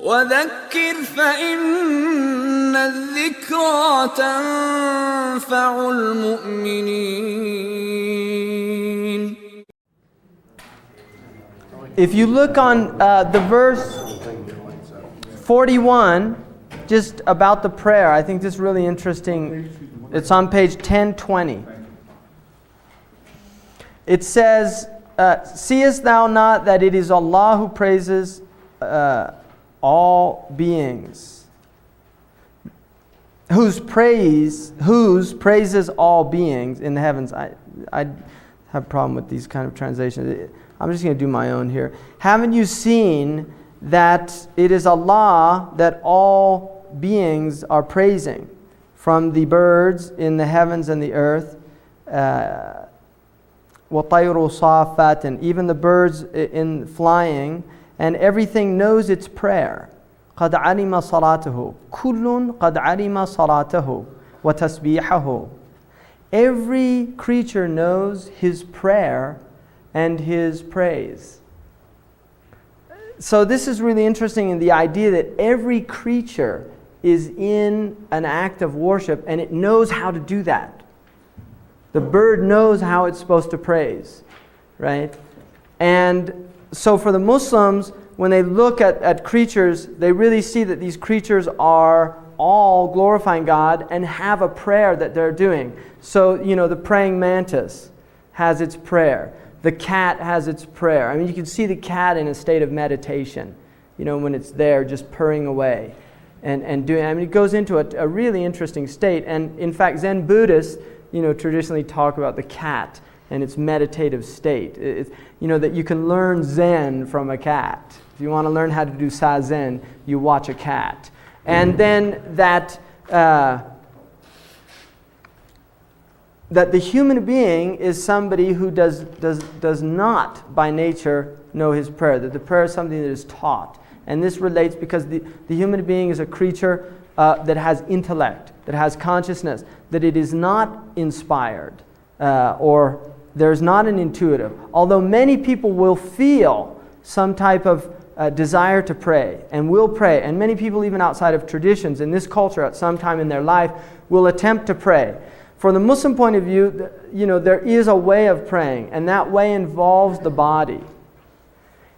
وذكر فإن الذكرى تنفع المؤمنين. If you look on the verse 41, just about the prayer, I think this is really interesting. It's on page 1020. It says, seest thou not that it is Allah who praises all beings, whose praises all beings in the heavens. I have a problem with these kind of translations. I'm just going to do my own here. Haven't you seen that it is Allah that all beings are praising, from the birds in the heavens and the earth, وَطَيْرُ صَافَّاتٍ, and even the birds in flying, and everything knows its prayer. قَدْ عَلِمَ صَلَاتَهُ كُلٌّ قَدْ عَلِمَ صَلَاتَهُ وَتَسْبِيحَهُ. Every creature knows his prayer and his praise. So this is really interesting in the idea that every creature is in an act of worship, and it knows how to do that. The bird knows how it's supposed to praise, right? And so for the Muslims, when they look at creatures, they really see that these creatures are all glorifying God and have a prayer that they're doing. So, the praying mantis has its prayer. The cat has its prayer. I mean, you can see the cat in a state of meditation, when it's there just purring away and doing. I mean, it goes into a really interesting state. And in fact, Zen Buddhists, traditionally talk about the cat and its meditative state. That you can learn Zen from a cat. If you want to learn how to do Zazen, you watch a cat. And then that the human being is somebody who does not by nature know his prayer, that the prayer is something that is taught. And this relates because the human being is a creature that has intellect, that has consciousness, that it is not inspired, or there's not an intuitive. Although many people will feel some type of desire to pray and will pray, and many people even outside of traditions in this culture at some time in their life will attempt to pray. For the Muslim point of view, there is a way of praying, and that way involves the body.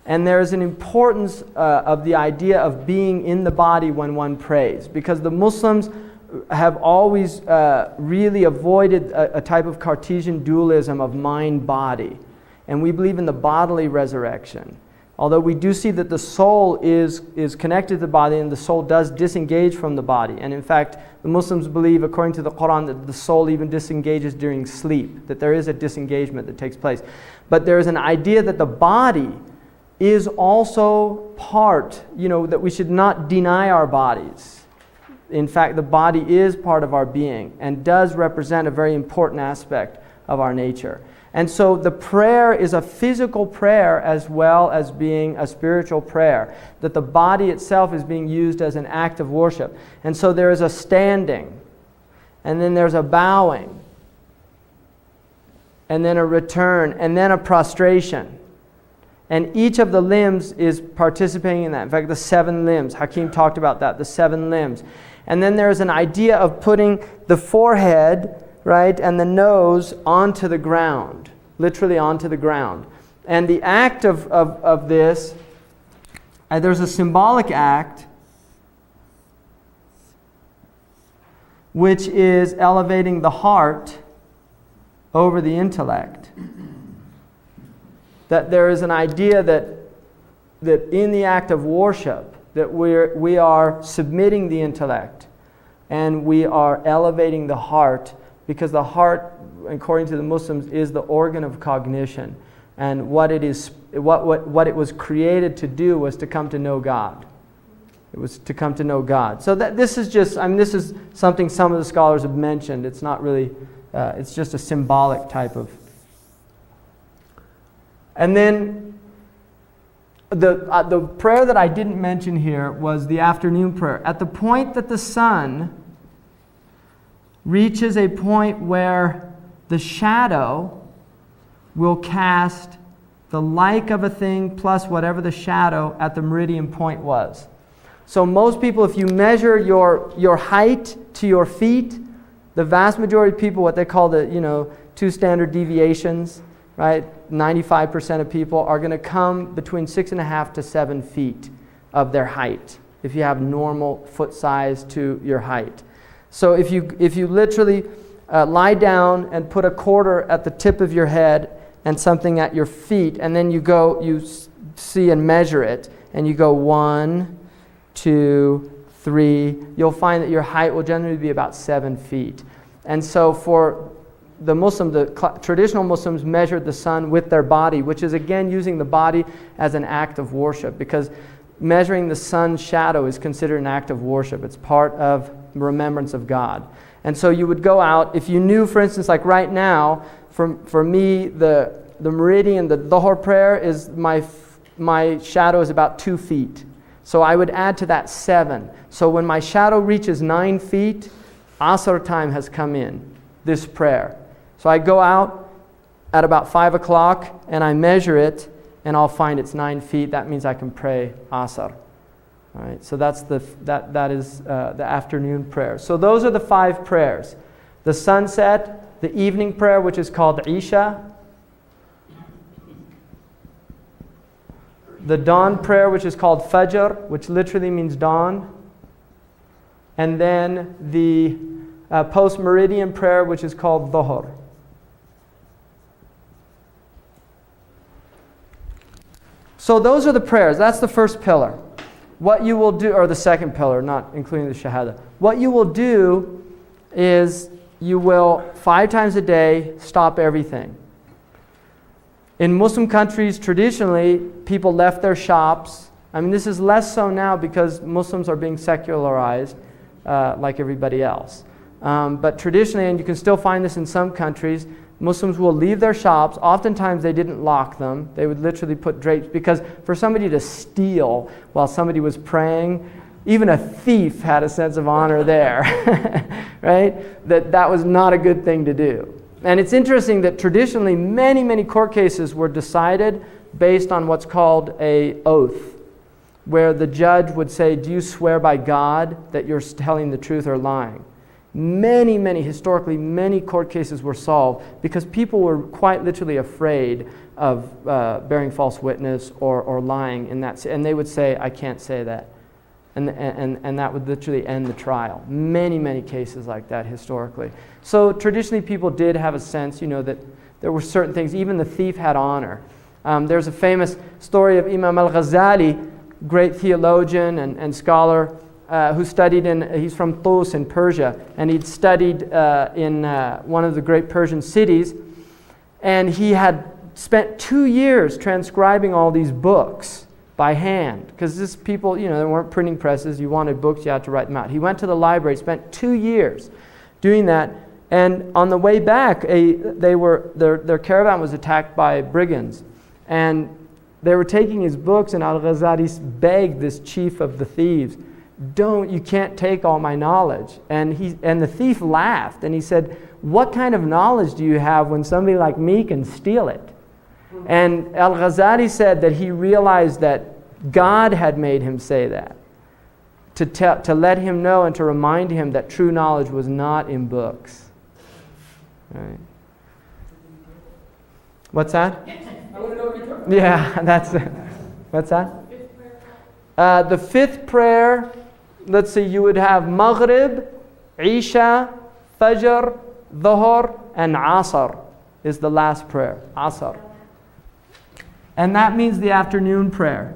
And there is an importance of the idea of being in the body when one prays, because the Muslims have always really avoided a type of Cartesian dualism of mind-body. And we believe in the bodily resurrection. Although we do see that the soul is connected to the body, and the soul does disengage from the body. And in fact, the Muslims believe, according to the Qur'an, that the soul even disengages during sleep, that there is a disengagement that takes place. But there is an idea that the body is also part, that we should not deny our bodies. In fact, the body is part of our being and does represent a very important aspect of our nature. And so the prayer is a physical prayer as well as being a spiritual prayer, that the body itself is being used as an act of worship. And so there is a standing, and then there's a bowing, and then a return, and then a prostration. And each of the limbs is participating in that. In fact, the 7 limbs, Hakim talked about that, the 7 limbs. And then there's an idea of putting the forehead, right, and the nose onto the ground, literally onto the ground. And the act of this, there's a symbolic act which is elevating the heart over the intellect. That there is an idea that in the act of worship, that we are submitting the intellect and we are elevating the heart, because the heart, according to the Muslims, is the organ of cognition, and what it was created to do was to come to know God. It was to come to know God. So this is something some of the scholars have mentioned. It's not really, it's just a symbolic type of. And then the prayer that I didn't mention here was the afternoon prayer. At the point that the sun reaches a point where the shadow will cast the like of a thing plus whatever the shadow at the meridian point was. So most people, if you measure your height to your feet, the vast majority of people, what they call the 2 standard deviations, right? 95% of people are going to come between 6.5 to 7 feet of their height if you have normal foot size to your height. So if you literally lie down and put a quarter at the tip of your head and something at your feet, and then you see and measure it, and you go 1, 2, 3, you'll find that your height will generally be about 7 feet. And so for the traditional Muslims measured the sun with their body, which is again using the body as an act of worship, because measuring the sun's shadow is considered an act of worship. It's part of remembrance of God. And so you would go out, if you knew, for instance, like right now, for me, the meridian, the Dhuhr prayer, is my shadow is about 2 feet. So I would add to that 7. So when my shadow reaches 9 feet, Asr time has come in, this prayer. So I go out at about 5 o'clock and I measure it, and I'll find it's 9 feet. That means I can pray Asr. All right, so that is the afternoon prayer. So those are the 5 prayers. The sunset, the evening prayer, which is called Isha. The dawn prayer, which is called Fajr, which literally means dawn. And then the post-meridian prayer, which is called Dhuhr. So those are the prayers. That's the first pillar. What you will do, or the second pillar, not including the Shahada. What you will do is you will 5 times a day stop everything. In Muslim countries, traditionally, people left their shops. I mean, this is less so now because Muslims are being secularized like everybody else. But traditionally, and you can still find this in some countries, Muslims will leave their shops. Oftentimes they didn't lock them. They would literally put drapes, because for somebody to steal while somebody was praying, even a thief had a sense of honor there, right? That was not a good thing to do. And it's interesting that traditionally many, many court cases were decided based on what's called an oath, where the judge would say, do you swear by God that you're telling the truth or lying? Historically, many court cases were solved because people were quite literally afraid of bearing false witness or lying in that. And they would say, I can't say that. And that would literally end the trial. Many cases like that historically. So traditionally people did have a sense, that there were certain things, even the thief had honor. There's a famous story of Imam al-Ghazali, great theologian and scholar, who studied he's from Tus in Persia, and he'd studied in one of the great Persian cities, and he had spent 2 years transcribing all these books by hand, because this people, there weren't printing presses, you wanted books, you had to write them out. He went to the library, spent 2 years doing that, and on the way back, their caravan was attacked by brigands, and they were taking his books, and al-Ghazali begged this chief of the thieves, you can't take all my knowledge. And the thief laughed, and he said, what kind of knowledge do you have when somebody like me can steal it? And al-Ghazali said that he realized that God had made him say that, to let him know and to remind him that true knowledge was not in books. Right. What's that? Yeah, that's it. What's that? The 5th prayer, let's see, you would have Maghrib, Isha, Fajr, Dhuhr, and Asr is the last prayer, Asr. And that means the afternoon prayer.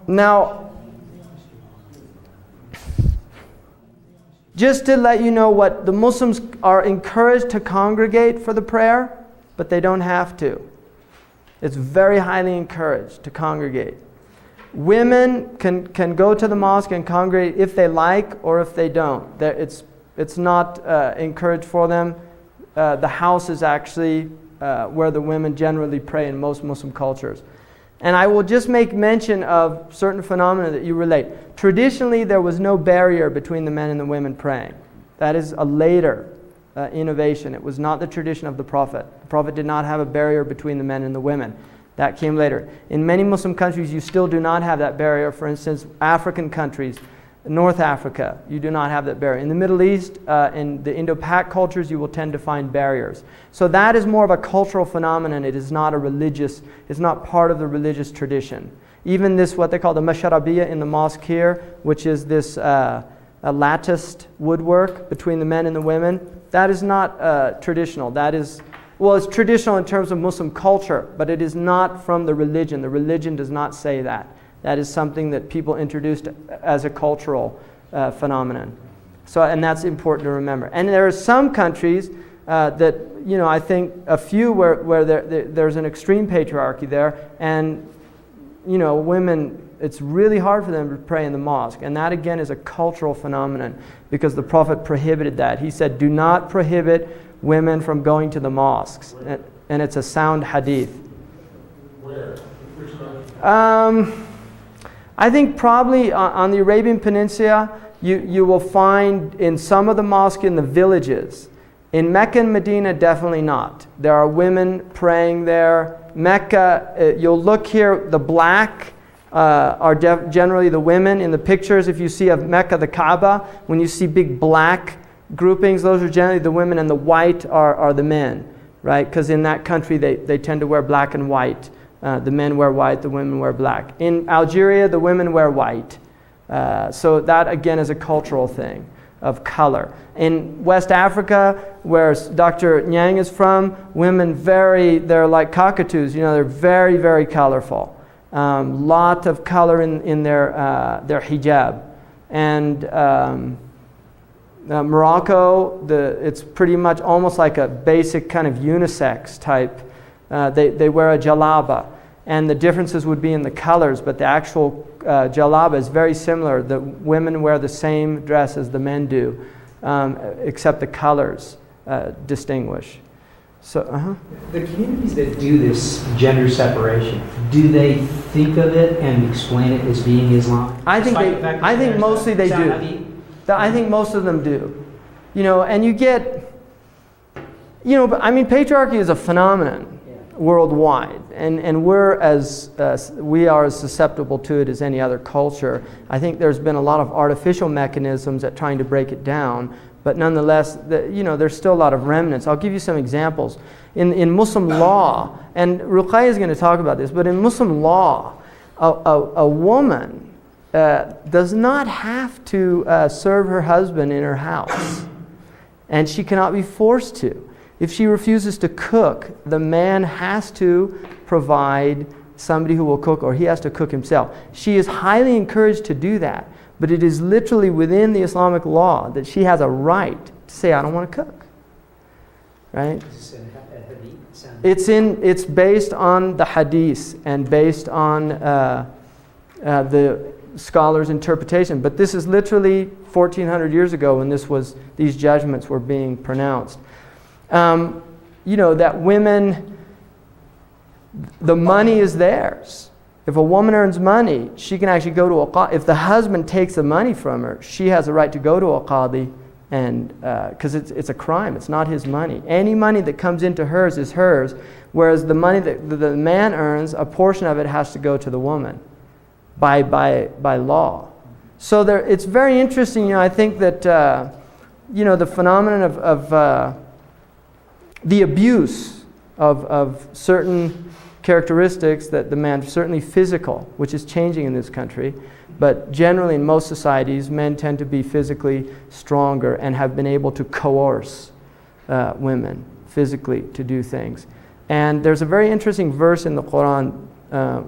Now, just to let you know what the Muslims are encouraged to congregate for the prayer, but they don't have to. It's very highly encouraged to congregate. Women can go to the mosque and congregate if they like or if they don't. It's not encouraged for them. The house is actually where the women generally pray in most Muslim cultures. And I will just make mention of certain phenomena that you relate. Traditionally, there was no barrier between the men and the women praying. That is a later innovation. It was not the tradition of the Prophet. The Prophet did not have a barrier between the men and the women. That came later. In many Muslim countries, you still do not have that barrier. For instance, African countries, North Africa, you do not have that barrier. In the Middle East, in the Indo-Pak cultures, you will tend to find barriers. So that is more of a cultural phenomenon. It is not a religious, it's not part of the religious tradition. Even this, what they call the masharabiyya in the mosque here, which is this a latticed woodwork between the men and the women, that is not traditional. That is, well, it's traditional in terms of Muslim culture, but it is not from the religion. The religion does not say that. That is something that people introduced as a cultural phenomenon. So, and that's important to remember. And there are some countries that, you know, I think a few where there's an extreme patriarchy there, and, you know, women, it's really hard for them to pray in the mosque. And that, again, is a cultural phenomenon because the Prophet prohibited that. He said, do not prohibit women from going to the mosques. And it's a sound hadith. Where? Which country? I think probably on the Arabian Peninsula, you will find in some of the mosques in the villages. In Mecca and Medina, definitely not. There are women praying there. Mecca, you'll look here, the black are generally the women. In the pictures, if you see of Mecca, the Kaaba, when you see big black groupings, those are generally the women, and the white are the men, right? Because in that country, they tend to wear black and white. The men wear white, the women wear black. In Algeria, the women wear white. So that, again, is a cultural thing of color. In West Africa, where Dr. Nyang is from, women they're like cockatoos, you know, they're very, very colorful. Lot of color in their hijab. And Morocco, it's pretty much almost like a basic kind of unisex type. They wear a jalaba, and the differences would be in the colors, but the actual jalaba is very similar. The women wear the same dress as the men do, except the colors distinguish. So, The communities that do this gender separation, do they think of it and explain it as being Islam? I think mostly they do. I think most of them do. You know, and you get, you know, I mean, patriarchy is a phenomenon worldwide, and we are as susceptible to it as any other culture. I think there's been a lot of artificial mechanisms at trying to break it down, but nonetheless, you know, there's still a lot of remnants. I'll give you some examples. In Muslim law, and Ruqayya is going to talk about this, but in Muslim law, a woman does not have to serve her husband in her house, and she cannot be forced to. If she refuses to cook, the man has to provide somebody who will cook, or he has to cook himself. She is highly encouraged to do that, but it is literally within the Islamic law that she has a right to say, I don't want to cook. Right? It's based on the hadith and based on the scholars' interpretation. But this is literally 1,400 years ago when these judgments were being pronounced. You know, that women, the money is theirs. If a woman earns money, she can actually go to a qadi. If the husband takes the money from her, she has a right to go to a qadi, and because it's a crime. It's not his money. Any money that comes into hers is hers, whereas the money that the man earns, a portion of it has to go to the woman by law. So it's very interesting. You know, I think that you know, the phenomenon of the abuse of certain characteristics that the man, certainly physical, which is changing in this country, but generally in most societies, men tend to be physically stronger and have been able to coerce women physically to do things. And there's a very interesting verse in the Qur'an,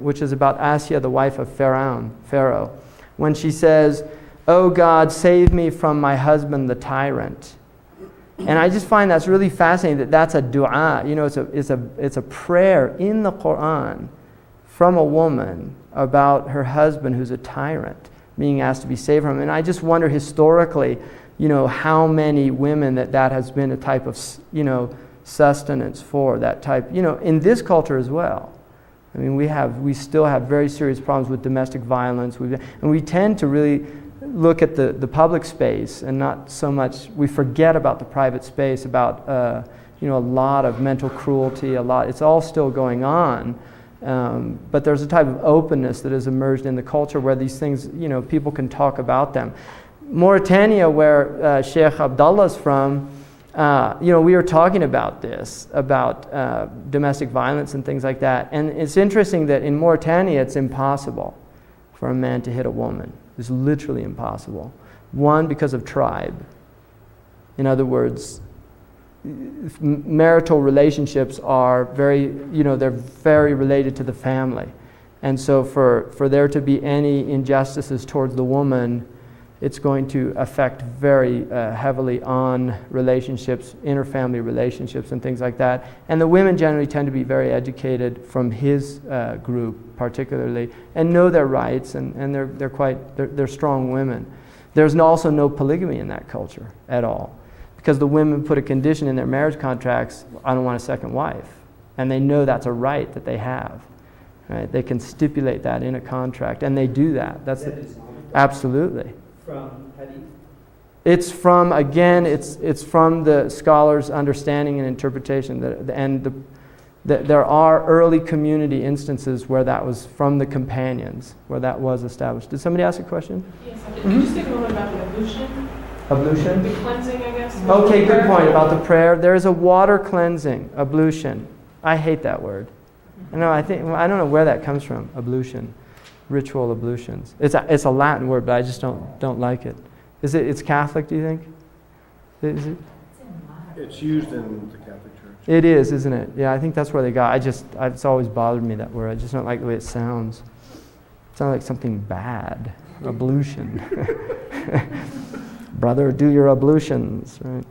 which is about Asya, the wife of Pharaoh, when she says, "Oh God, save me from my husband, the tyrant." And I just find that's really fascinating that's a dua. You know, it's a prayer in the Qur'an from a woman about her husband who's a tyrant, being asked to be saved from him. And I just wonder historically, you know, how many women that has been a type of, you know, sustenance for that type, you know, in this culture as well. I mean, we still have very serious problems with domestic violence, and we tend to really look at the public space and not so much, we forget about the private space, about a lot of mental cruelty, it's all still going on. But there's a type of openness that has emerged in the culture where these things, people can talk about them. Mauritania, where Sheikh Abdullah's from, we were talking about this, about domestic violence and things like that. And it's interesting that in Mauritania, it's impossible for a man to hit a woman. It's literally impossible. One, because of tribe. In other words, marital relationships are they're very related to the family. And so for there to be any injustices towards the woman, it's going to affect very heavily on relationships, interfamily relationships and things like that. And the women generally tend to be very educated from his group particularly, and know their rights, and they're strong women. There's also no polygamy in that culture at all, because the women put a condition in their marriage contracts, I don't want a second wife. And they know that's a right that they have. Right? They can stipulate that in a contract, and they do that. Absolutely. From Hadith? It's from, again, it's from the scholars' understanding and interpretation. There are early community instances where that was from the companions, where that was established. Did somebody ask a question? Yes, I did. Could you speak a little bit about the ablution? Ablution? The cleansing, I guess. Okay, good point about the prayer. There is a water cleansing, ablution. I hate that word. I don't know where that comes from, ablution. Ritual ablutions. It's a Latin word, but I just don't like it. It's Catholic, do you think? Is it? It's used in the Catholic Church. It is, isn't it? Yeah, I think that's where they got. It's always bothered me, that word. I just don't like the way it sounds. It sounds like something bad. Ablution. Brother, do your ablutions, right?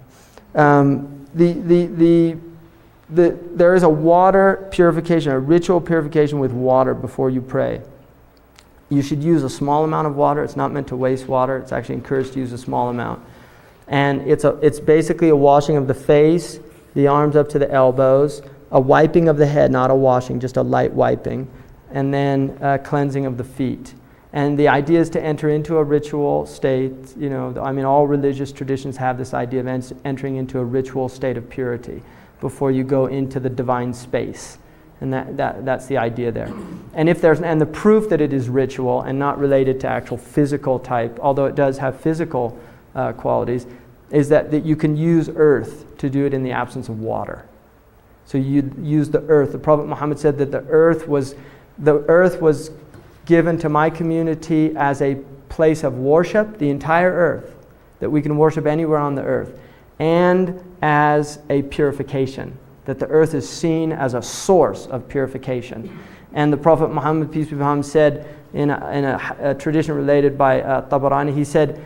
There is a water purification, a ritual purification with water before you pray. You should use a small amount of water. It's not meant to waste water. It's actually encouraged to use a small amount. And it's basically a washing of the face, the arms up to the elbows, a wiping of the head, not a washing, just a light wiping, and then a cleansing of the feet. And the idea is to enter into a ritual state. All religious traditions have this idea of entering into a ritual state of purity before you go into the divine space. And that's the idea there. And the proof that it is ritual and not related to actual physical type, although it does have physical qualities, is that you can use earth to do it in the absence of water. So you use the earth. The Prophet Muhammad said that the earth was given to my community as a place of worship, the entire earth, that we can worship anywhere on the earth, and as a purification, that the earth is seen as a source of purification. And the Prophet Muhammad, peace be upon him, said in a tradition related by Tabarani, he said,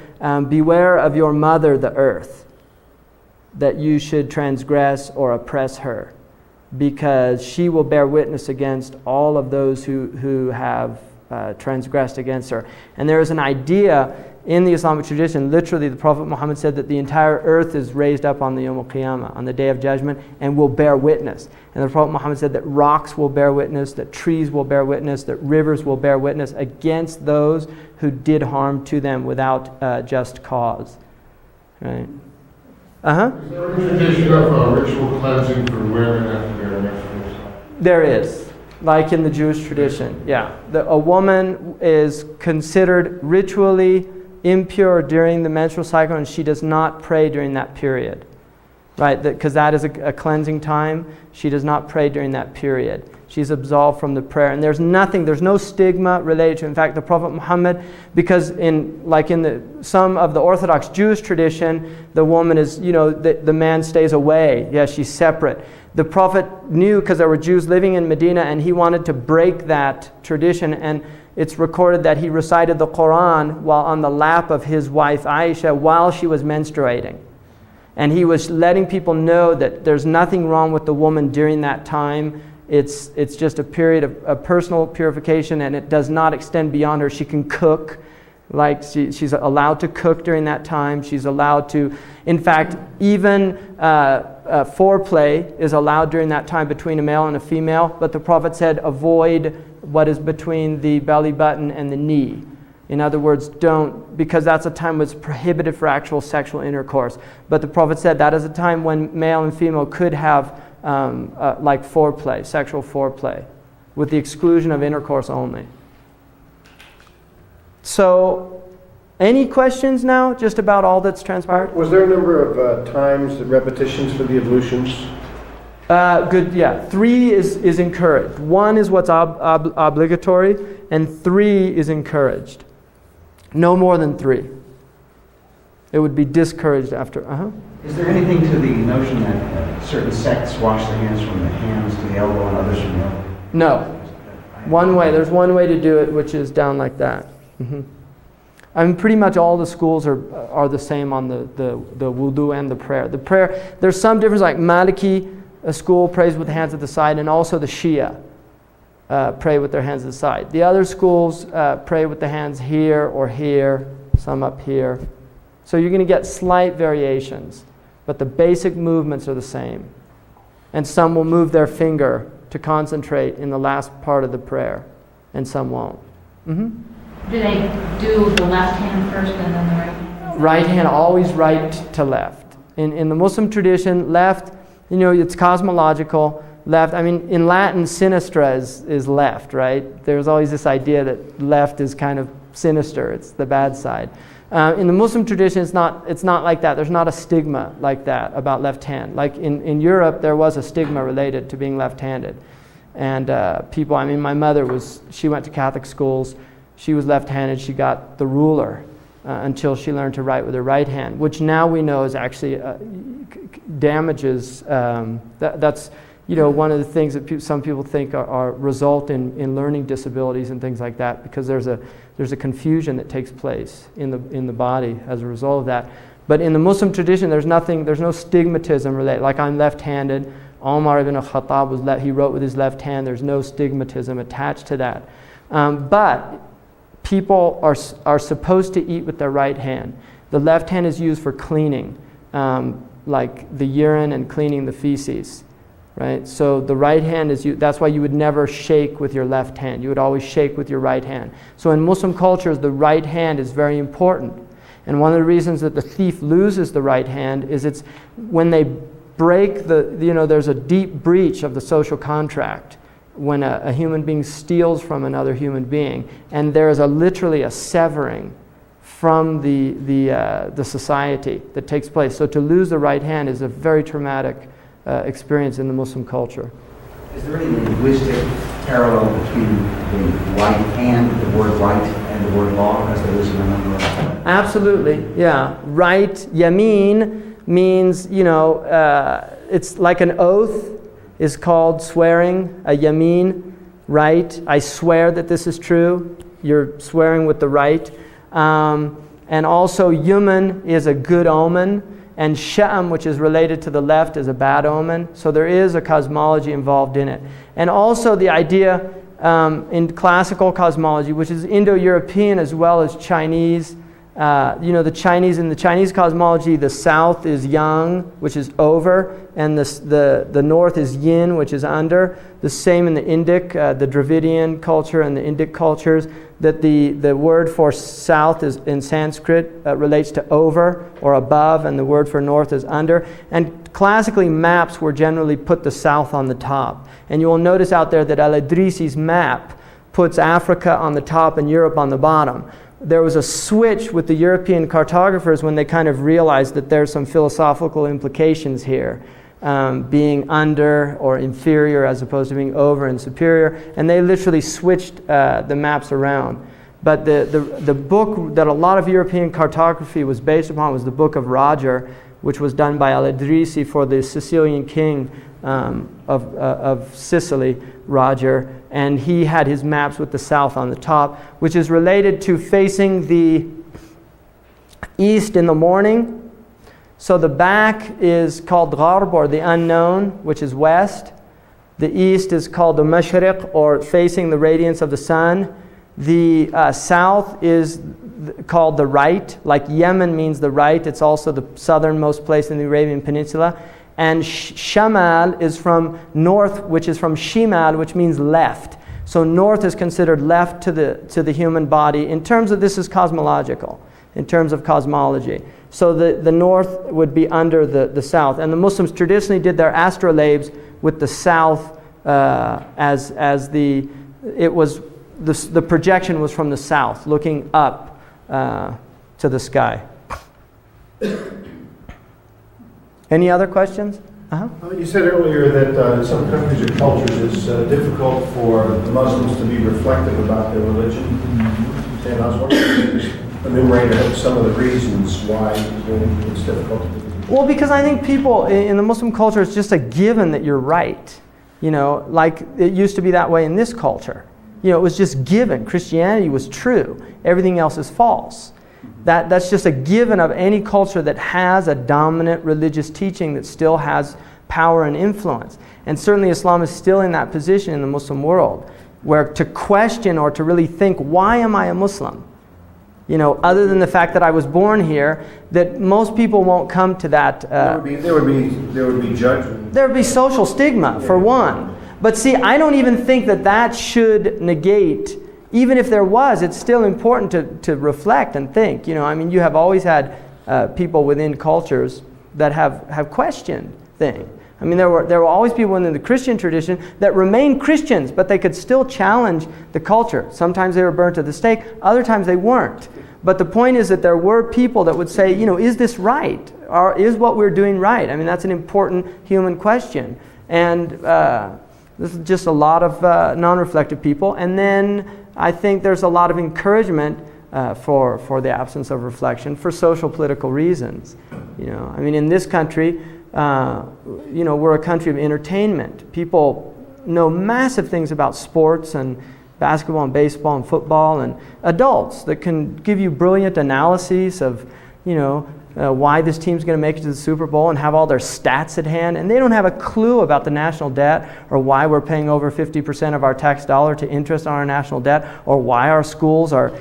beware of your mother, the earth, that you should transgress or oppress her, because she will bear witness against all of those who have transgressed against her. And there is an idea in the Islamic tradition, literally the Prophet Muhammad said that the entire earth is raised up on the Yawm al-Qiyamah, on the Day of Judgment, and will bear witness. And the Prophet Muhammad said that rocks will bear witness, that trees will bear witness, that rivers will bear witness against those who did harm to them without just cause. Right? Is there a tradition of ritual cleansing for women after their menstrual cycle? There is. Like in the Jewish tradition, yeah. A woman is considered ritually impure during the menstrual cycle, and she does not pray during that period, right? Because that is a cleansing time. She does not pray during that period. She's absolved from the prayer, and there's no stigma related to it. In fact, the Prophet Muhammad, because in some of the Orthodox Jewish tradition, the woman is, the man stays away. Yeah, she's separate. The Prophet knew, because there were Jews living in Medina, and he wanted to break that tradition, and it's recorded that he recited the Qur'an while on the lap of his wife Aisha while she was menstruating. And he was letting people know that there's nothing wrong with the woman during that time. It's just a period of personal purification, and it does not extend beyond her. She can cook. Like she's allowed to cook during that time. She's allowed to, in fact, even foreplay is allowed during that time between a male and a female. But the Prophet said, avoid what is between the belly button and the knee. In other words, don't, because that's a time when it's prohibited for actual sexual intercourse. But the Prophet said that is a time when male and female could have like foreplay, sexual foreplay, with the exclusion of intercourse only. So, any questions now, just about all that's transpired? Was there a number of times, repetitions for the ablutions? Good, yeah. 3 is encouraged. 1 is what's obligatory, and 3 is encouraged. No more than 3. It would be discouraged after. Is there anything to the notion that certain sects wash their hands from the hands to the elbow and others from the elbow? No. One way. There's one way to do it, which is down like that. I mean, pretty much all the schools are the same on the wudu and the prayer. The prayer, there's some difference, like Maliki school prays with the hands at the side, and also the Shia pray with their hands at the side. The other schools pray with the hands here or here, some up here. So you're going to get slight variations, but the basic movements are the same. And some will move their finger to concentrate in the last part of the prayer, and some won't. Do they do the left hand first and then the right hand? Right hand, always right to left. In the Muslim tradition, left, it's cosmological. Left, I mean, in Latin, sinistra is left, right? There's always this idea that left is kind of sinister. It's the bad side. In the Muslim tradition, it's not like that. There's not a stigma like that about left hand. Like in Europe, there was a stigma related to being left-handed. And people, I mean, my mother she went to Catholic schools. She was left-handed. She got the ruler until she learned to write with her right hand, which now we know is actually damages. That's one of the things that some people think are result in learning disabilities and things like that, because there's a confusion that takes place in the body as a result of that. But in the Muslim tradition, there's no stigmatism related. Like, I'm left-handed. Omar ibn al-Khattab he wrote with his left hand. There's no stigmatism attached to that. But people are supposed to eat with their right hand. The left hand is used for cleaning, like the urine and cleaning the feces, right? So the right hand that's why you would never shake with your left hand. You would always shake with your right hand. So in Muslim cultures, the right hand is very important. And one of the reasons that the thief loses the right hand is it's when they break there's a deep breach of the social contract when a human being steals from another human being, and there is literally a severing from the society that takes place. So to lose the right hand is a very traumatic experience in the Muslim culture. Is there any linguistic parallel between the right hand, the word right, and the word law, as there is in a number of them? Absolutely, yeah. Right, yameen, means, it's like an oath is called swearing, a yameen, right? I swear that this is true. You're swearing with the right. And also yuman is a good omen, and sha'am, which is related to the left, is a bad omen. So there is a cosmology involved in it. And also the idea in classical cosmology, which is Indo-European as well as Chinese. In the Chinese cosmology, the south is yang, which is over, and the north is yin, which is under. The same in the Indic, the Dravidian culture and the Indic cultures, that the word for south is in Sanskrit relates to over or above, and the word for north is under. And classically, maps were generally put the south on the top. And you will notice out there that Al-Idrisi's map puts Africa on the top and Europe on the bottom. There was a switch with the European cartographers when they kind of realized that there's some philosophical implications here, being under or inferior as opposed to being over and superior, and they literally switched the maps around. But the book that a lot of European cartography was based upon was the Book of Roger, which was done by Al-Idrisi for the Sicilian king of Sicily, Roger, and he had his maps with the south on the top, which is related to facing the east in the morning. So the back is called Gharb, or the unknown, which is west. The east is called the Mashriq, or facing the radiance of the sun. The south is called the right, like Yemen means the right. It's also the southernmost place in the Arabian Peninsula. And Shamal is from north, which is from Shimal, which means left. So north is considered left to the human body in terms of this is cosmological, in terms of cosmology. So the north would be under the south. And the Muslims traditionally did their astrolabes with the south as the projection was from the south, looking up to the sky. Any other questions? You said earlier that in some countries or cultures it's difficult for the Muslims to be reflective about their religion. And I was wondering if you could enumerate some of the reasons why it's difficult to do. Well, because I think people in the Muslim culture, it's just a given that you're right. You know, like it used to be that way in this culture. You know, it was just given. Christianity was true. Everything else is false. That's just a given of any culture that has a dominant religious teaching that still has power and influence. And certainly Islam is still in that position in the Muslim world, where to question or to really think, why am I a Muslim? You know, other than the fact that I was born here, that most people won't come to that. There would be judgment. There would be social stigma, for one. But see, I don't even think that should negate. Even if there was, it's still important to reflect and think. You know, I mean, you have always had people within cultures that have questioned things. I mean, there were always people in the Christian tradition that remained Christians, but they could still challenge the culture. Sometimes they were burnt at the stake, other times they weren't. But the point is that there were people that would say, you know, is this right? Or is what we're doing right? I mean, that's an important human question. And this is just a lot of non-reflective people. And then I think there's a lot of encouragement for the absence of reflection for social political reasons. You know, I mean, in this country, you know, we're a country of entertainment. People know massive things about sports and basketball and baseball and football, and adults that can give you brilliant analyses of, you know, why this team's going to make it to the Super Bowl and have all their stats at hand, and they don't have a clue about the national debt or why we're paying over 50% of our tax dollar to interest on our national debt, or why our schools are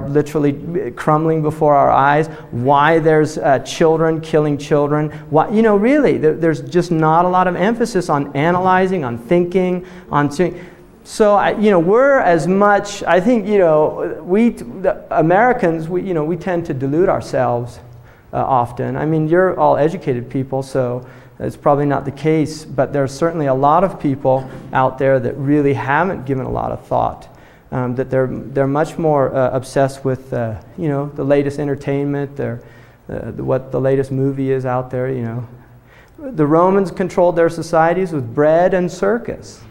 literally crumbling before our eyes, why there's children killing children. Why, you know, really, there's just not a lot of emphasis on analyzing, on thinking, on seeing. So, you know, we're as much, I think, you know, the Americans, we tend to delude ourselves often. I mean, you're all educated people, so it's probably not the case, but there's certainly a lot of people out there that really haven't given a lot of thought, that they're much more obsessed with, you know, the latest entertainment, what the latest movie is out there, you know. The Romans controlled their societies with bread and circus,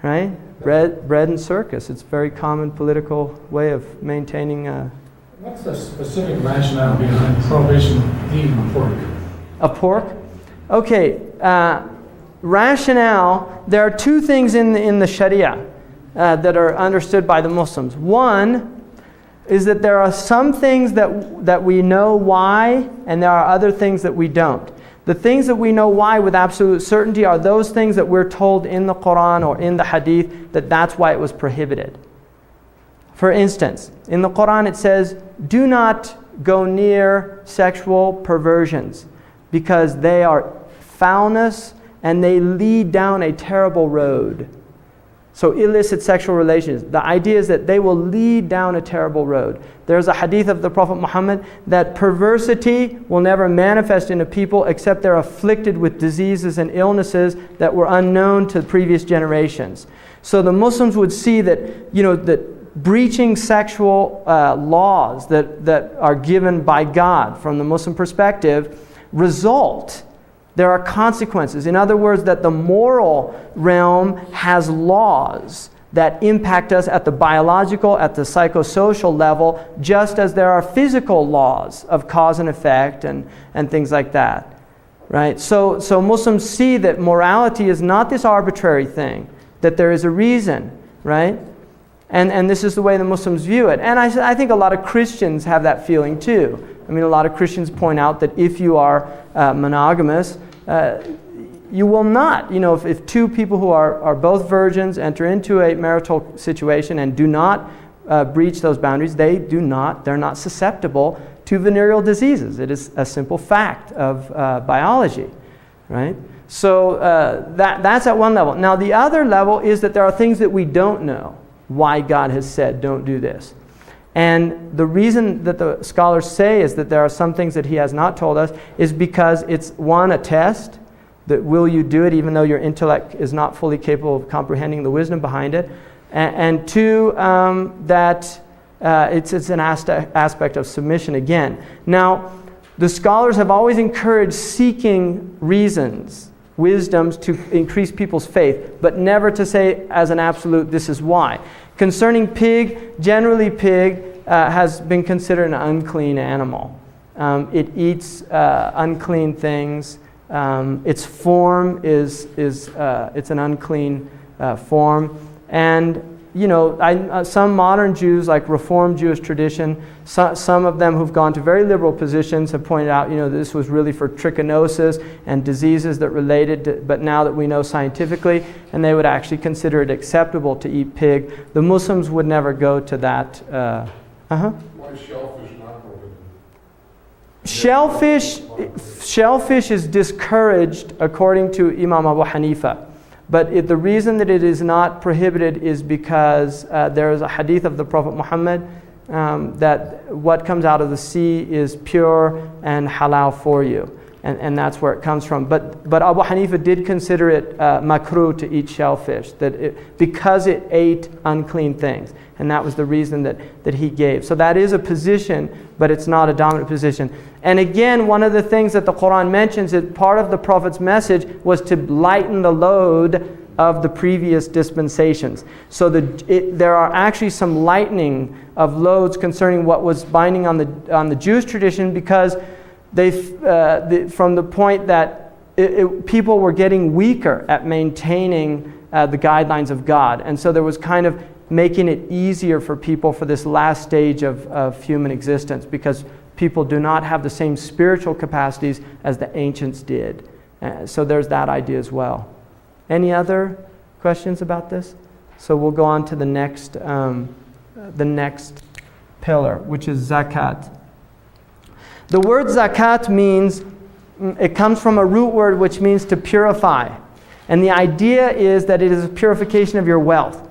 right? Bread and circus. It's a very common political way of maintaining What's the specific rationale behind prohibition of eating pork? A pork? Okay, rationale, there are two things in the Sharia that are understood by the Muslims. One is that there are some things that we know why, and there are other things that we don't. The things that we know why with absolute certainty are those things that we're told in the Qur'an or in the Hadith that that's why it was prohibited. For instance, in the Qur'an it says, do not go near sexual perversions because they are foulness and they lead down a terrible road. So illicit sexual relations, the idea is that they will lead down a terrible road. There's a hadith of the Prophet Muhammad that perversity will never manifest in a people except they're afflicted with diseases and illnesses that were unknown to previous generations. So the Muslims would see that, you know, that breaching sexual laws that are given by God from the Muslim perspective there are consequences. In other words, that the moral realm has laws that impact us at the biological, at the psychosocial level, just as there are physical laws of cause and effect and things like that. Right? So Muslims see that morality is not this arbitrary thing, that there is a reason, right? And this is the way the Muslims view it. And I think a lot of Christians have that feeling too. I mean, a lot of Christians point out that if you are monogamous, you will not, you know, if two people who are both virgins enter into a marital situation and do not breach those boundaries, they're not susceptible to venereal diseases. It is a simple fact of biology, right? So that's at one level. Now the other level is that there are things that we don't know why God has said don't do this. And the reason that the scholars say is that there are some things that he has not told us is because it's one, a test, that will you do it even though your intellect is not fully capable of comprehending the wisdom behind it. And two, that it's an aspect of submission again. Now, the scholars have always encouraged seeking reasons, wisdoms to increase people's faith, but never to say as an absolute, this is why. Concerning pig, generally pig has been considered an unclean animal. It eats unclean things. Its form is it's an unclean form. And some modern Jews, like Reformed Jewish tradition, some of them who've gone to very liberal positions have pointed out, this was really for trichinosis and diseases that related to, but now that we know scientifically, and they would actually consider it acceptable to eat pig. The Muslims would never go to that. Why is shellfish not prohibited? Shellfish is discouraged according to Imam Abu Hanifa. But the reason that it is not prohibited is because there is a hadith of the Prophet Muhammad that what comes out of the sea is pure and halal for you. And that's where it comes from. But Abu Hanifa did consider it makruh to eat shellfish, because it ate unclean things. And that was the reason that he gave. So that is a position, but it's not a dominant position. And again, one of the things that the Qur'an mentions is part of the Prophet's message was to lighten the load of the previous dispensations. So there are actually some lightening of loads concerning what was binding on the Jewish tradition, because from the point that people were getting weaker at maintaining the guidelines of God. And so there was kind of making it easier for people for this last stage of human existence, because people do not have the same spiritual capacities as the ancients did. So there's that idea as well. Any other questions about this? So we'll go on to the next pillar, which is zakat. The word zakat means, it comes from a root word which means to purify. And the idea is that it is a purification of your wealth.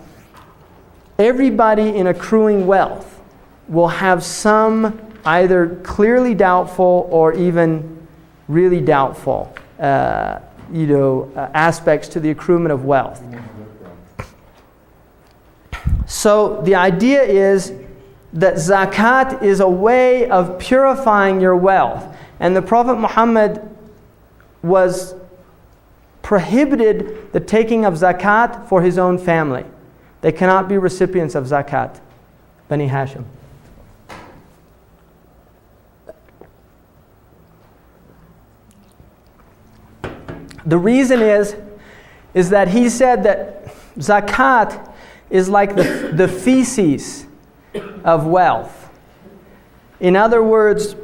Everybody in accruing wealth will have some either clearly doubtful or even really doubtful aspects to the accruement of wealth. So the idea is that zakat is a way of purifying your wealth. And the Prophet Muhammad was prohibited the taking of zakat for his own family. They cannot be recipients of zakat, Bani Hashim. The reason is that he said that zakat is like the feces of wealth. In other words,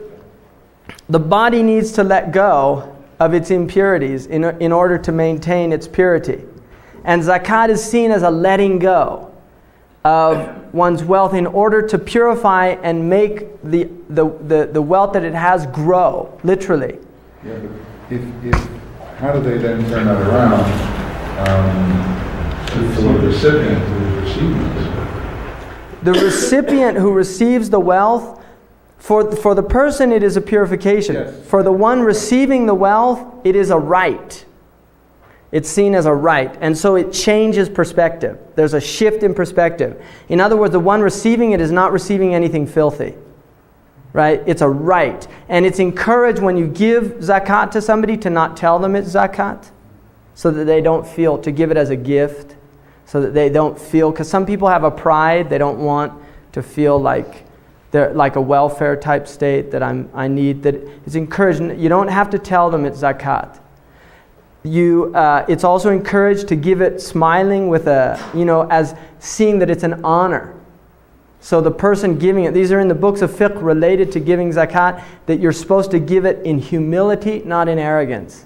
the body needs to let go of its impurities in order to maintain its purity. And zakat is seen as a letting go of one's wealth in order to purify and make the wealth that it has grow, literally. Yeah, but if how do they then turn that around to the recipient who receives this? The recipient who receives the wealth, for the person it is a purification. Yes. For the one receiving the wealth, it is a right. It's seen as a right. And so it changes perspective. There's a shift in perspective. In other words, the one receiving it is not receiving anything filthy. Right? It's a right. And it's encouraged when you give zakat to somebody to not tell them it's zakat, so that they don't feel, to give it as a gift, so that they don't feel, because some people have a pride, they don't want to feel like they're like a welfare type state that I need, that it's encouraged. You don't have to tell them it's zakat. It's also encouraged to give it smiling with as seeing that it's an honor. So the person giving it, these are in the books of fiqh related to giving zakat, that you're supposed to give it in humility, not in arrogance.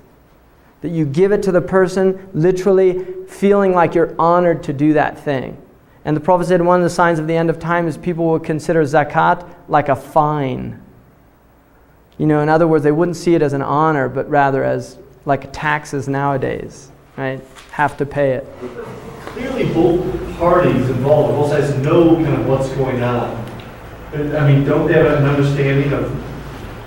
That you give it to the person literally feeling like you're honored to do that thing. And the Prophet said one of the signs of the end of time is people will consider zakat like a fine. In other words, they wouldn't see it as an honor, but rather as like taxes nowadays, right? Have to pay it. Clearly, both parties involved, both sides know kind of what's going on. I mean, don't they have an understanding of,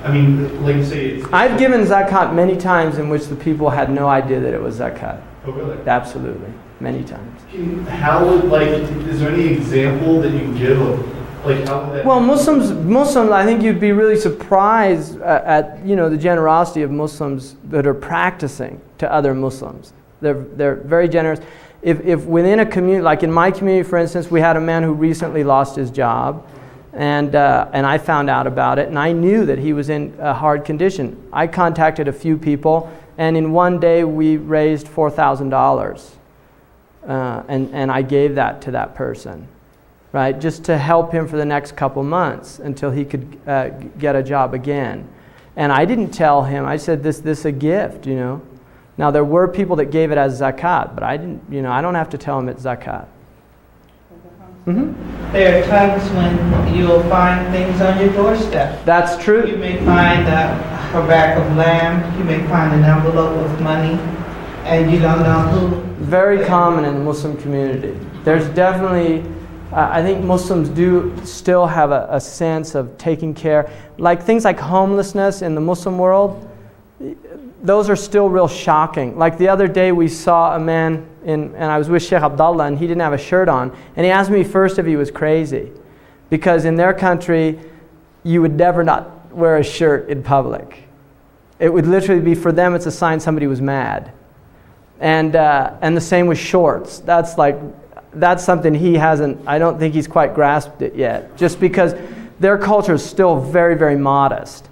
I mean, like say it's... I've given zakat many times in which the people had no idea that it was zakat. Oh, really? Absolutely, many times. How would, like, is there any example that you can give of, like, how would that... Well, Muslims, I think you'd be really surprised at the generosity of Muslims that are practicing to other Muslims. They're very generous. If within a community, like in my community, for instance, we had a man who recently lost his job, and I found out about it, and I knew that he was in a hard condition. I contacted a few people, and in one day we raised $4,000, and I gave that to that person, right, just to help him for the next couple months until he could get a job again. And I didn't tell him. I said, this a gift, Now there were people that gave it as zakat, but I didn't, I don't have to tell them it's zakat. Mm-hmm. There are times when you'll find things on your doorstep. That's true. You may find a bag of lamb, you may find an envelope with money, and you don't know who. Very common in the Muslim community. There's definitely, I think Muslims do still have a sense of taking care. Like things like homelessness in the Muslim world, those are still real shocking. Like the other day we saw a man, and I was with Sheikh Abdullah, and he didn't have a shirt on. And he asked me first if he was crazy. Because in their country, you would never not wear a shirt in public. It would literally be, for them, it's a sign somebody was mad. And the same with shorts. That's something he hasn't, I don't think he's quite grasped it yet. Just because their culture is still very, very modest.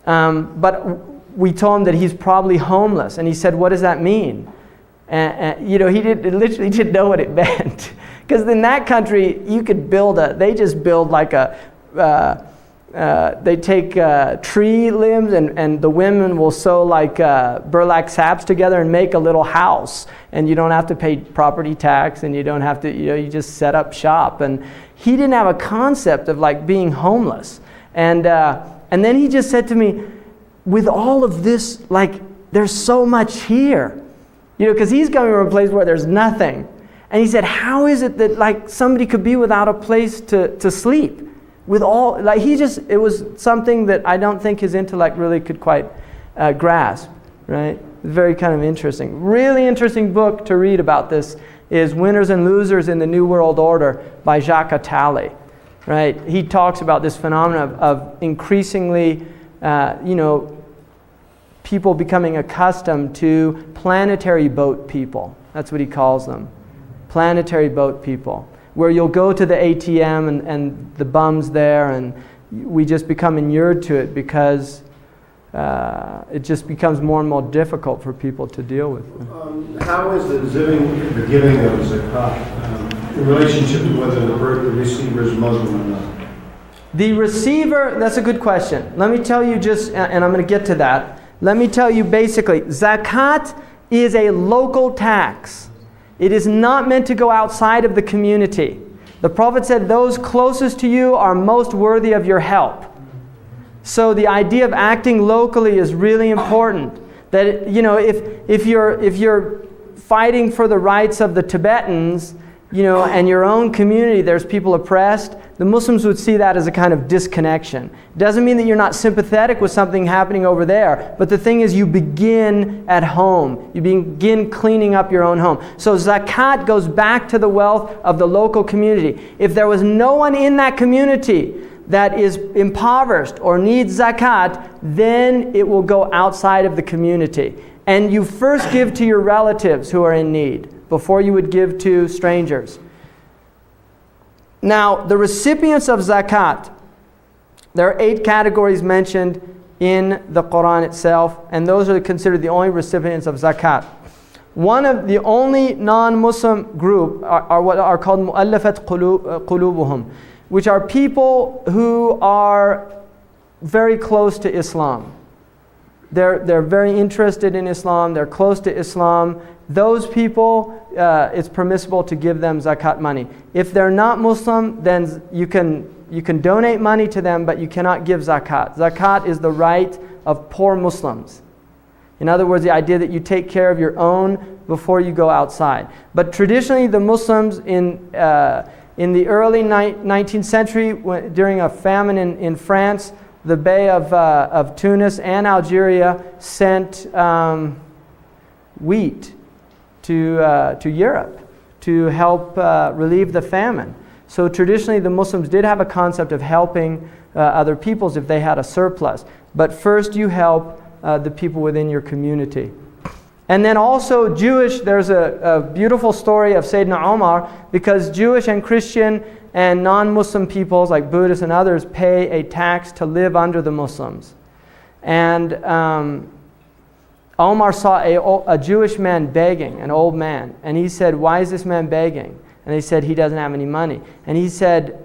But we told him that he's probably homeless, and he said, "What does that mean?" And he literally didn't know what it meant, because in that country you could they just build like they take tree limbs and the women will sew like burlap sacks together and make a little house, and you don't have to pay property tax, and you don't have to, you just set up shop. And he didn't have a concept of like being homeless, and then he just said to me, with all of this, like, there's so much here, because he's coming from a place where there's nothing. And he said, how is it that like somebody could be without a place to sleep? With all, like, it was something that I don't think his intellect really could quite grasp, right? Very kind of interesting. Really interesting book to read about this is Winners and Losers in the New World Order by Jacques Attali, right? He talks about this phenomenon of increasingly people becoming accustomed to planetary boat people. That's what he calls them. Planetary boat people. Where you'll go to the ATM and the bum's there, and we just become inured to it because it just becomes more and more difficult for people to deal with. How is the giving of zakat in relationship to whether the receiver is Muslim or not? The receiver, that's a good question. Let me tell you and I'm going to get to that. Let me tell you basically, zakat is a local tax. It is not meant to go outside of the community. The Prophet said those closest to you are most worthy of your help. So the idea of acting locally is really important. That if you're fighting for the rights of the Tibetans, and your own community, there's people oppressed, the Muslims would see that as a kind of disconnection. It doesn't mean that you're not sympathetic with something happening over there, but the thing is you begin at home. You begin cleaning up your own home. So zakat goes back to the wealth of the local community. If there was no one in that community that is impoverished or needs zakat, then it will go outside of the community. And you first give to your relatives who are in need before you would give to strangers. Now, the recipients of zakat, there are 8 categories mentioned in the Qur'an itself, and those are considered the only recipients of zakat. One of the only non-Muslim group are what are called mu'allafat qulubuhum, which are people who are very close to Islam. They're very interested in Islam, they're close to Islam. Those people, it's permissible to give them zakat money. If they're not Muslim, then you can donate money to them, but you cannot give zakat. Zakat is the right of poor Muslims. In other words, the idea that you take care of your own before you go outside. But traditionally, the Muslims in the early 19th century, during a famine in France, the Bey of Tunis and Algeria sent wheat to Europe to help relieve the famine. So traditionally, the Muslims did have a concept of helping other peoples if they had a surplus. But first, you help the people within your community. And then also Jewish, there's a beautiful story of Sayyidina Omar, because Jewish and Christian and non-Muslim peoples like Buddhists and others pay a tax to live under the Muslims. And Omar saw a Jewish man begging, an old man, and he said, "Why is this man begging?" And they said, "He doesn't have any money." And he said,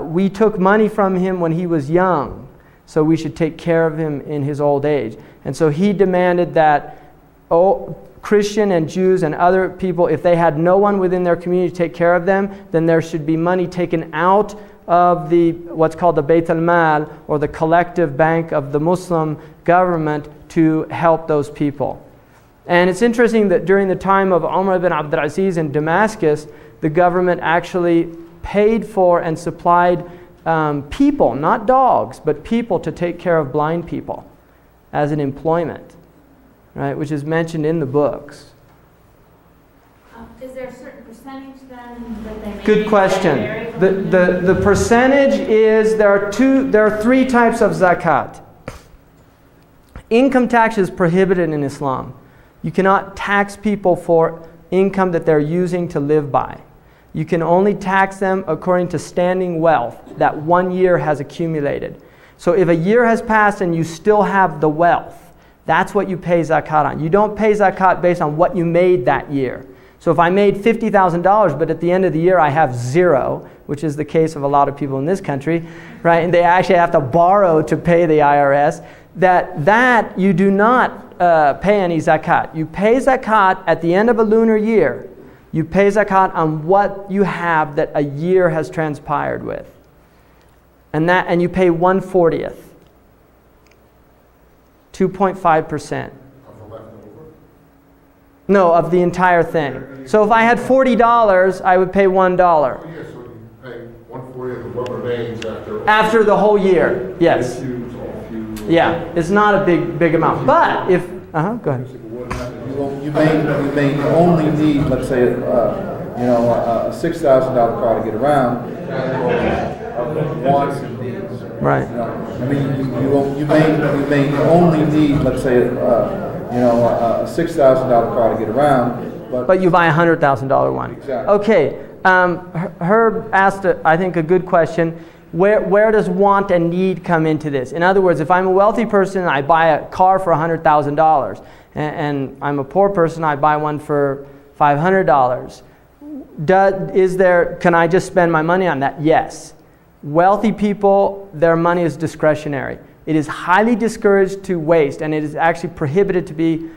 "We took money from him when he was young, so we should take care of him in his old age." And so he demanded that Christian and Jews and other people, if they had no one within their community to take care of them, then there should be money taken out of what's called the Bayt al-Mal, or the collective bank of the Muslim government, to help those people. And it's interesting that during the time of Umar ibn Abdul Aziz in Damascus, the government actually paid for and supplied people, not dogs, but people to take care of blind people as an employment, right, which is mentioned in the books. Is there a certain percentage then that they make? Good question. The percentage is, there are three types of zakat. Income tax is prohibited in Islam. You cannot tax people for income that they're using to live by. You can only tax them according to standing wealth that 1 year has accumulated. So if a year has passed and you still have the wealth, that's what you pay zakat on. You don't pay zakat based on what you made that year. So if I made $50,000, but at the end of the year I have zero, which is the case of a lot of people in this country, right? And they actually have to borrow to pay the IRS, that you do not pay any zakat. You pay zakat at the end of a lunar year. You pay zakat on what you have that a year has transpired with. And you pay 1/40th. 2.5%. No, of the entire thing. So if I had $40, I would pay $1. Yeah, so you pay 1/40 of what remains After the whole year, yes. Yeah, it's not a big amount. But if, go ahead. You may only need, let's say, a $6,000 car to get around, wants and needs. Right. I mean, you may only need, let's say, a $6,000 car to get around, but you buy a $100,000 one. Exactly. Okay. Herb asked, I think, a good question. Where does want and need come into this? In other words, if I'm a wealthy person and I buy a car for $100,000, and I'm a poor person, I buy one for $500. Can I just spend my money on that? Yes. Wealthy people, their money is discretionary. It is highly discouraged to waste, and it is actually prohibited to be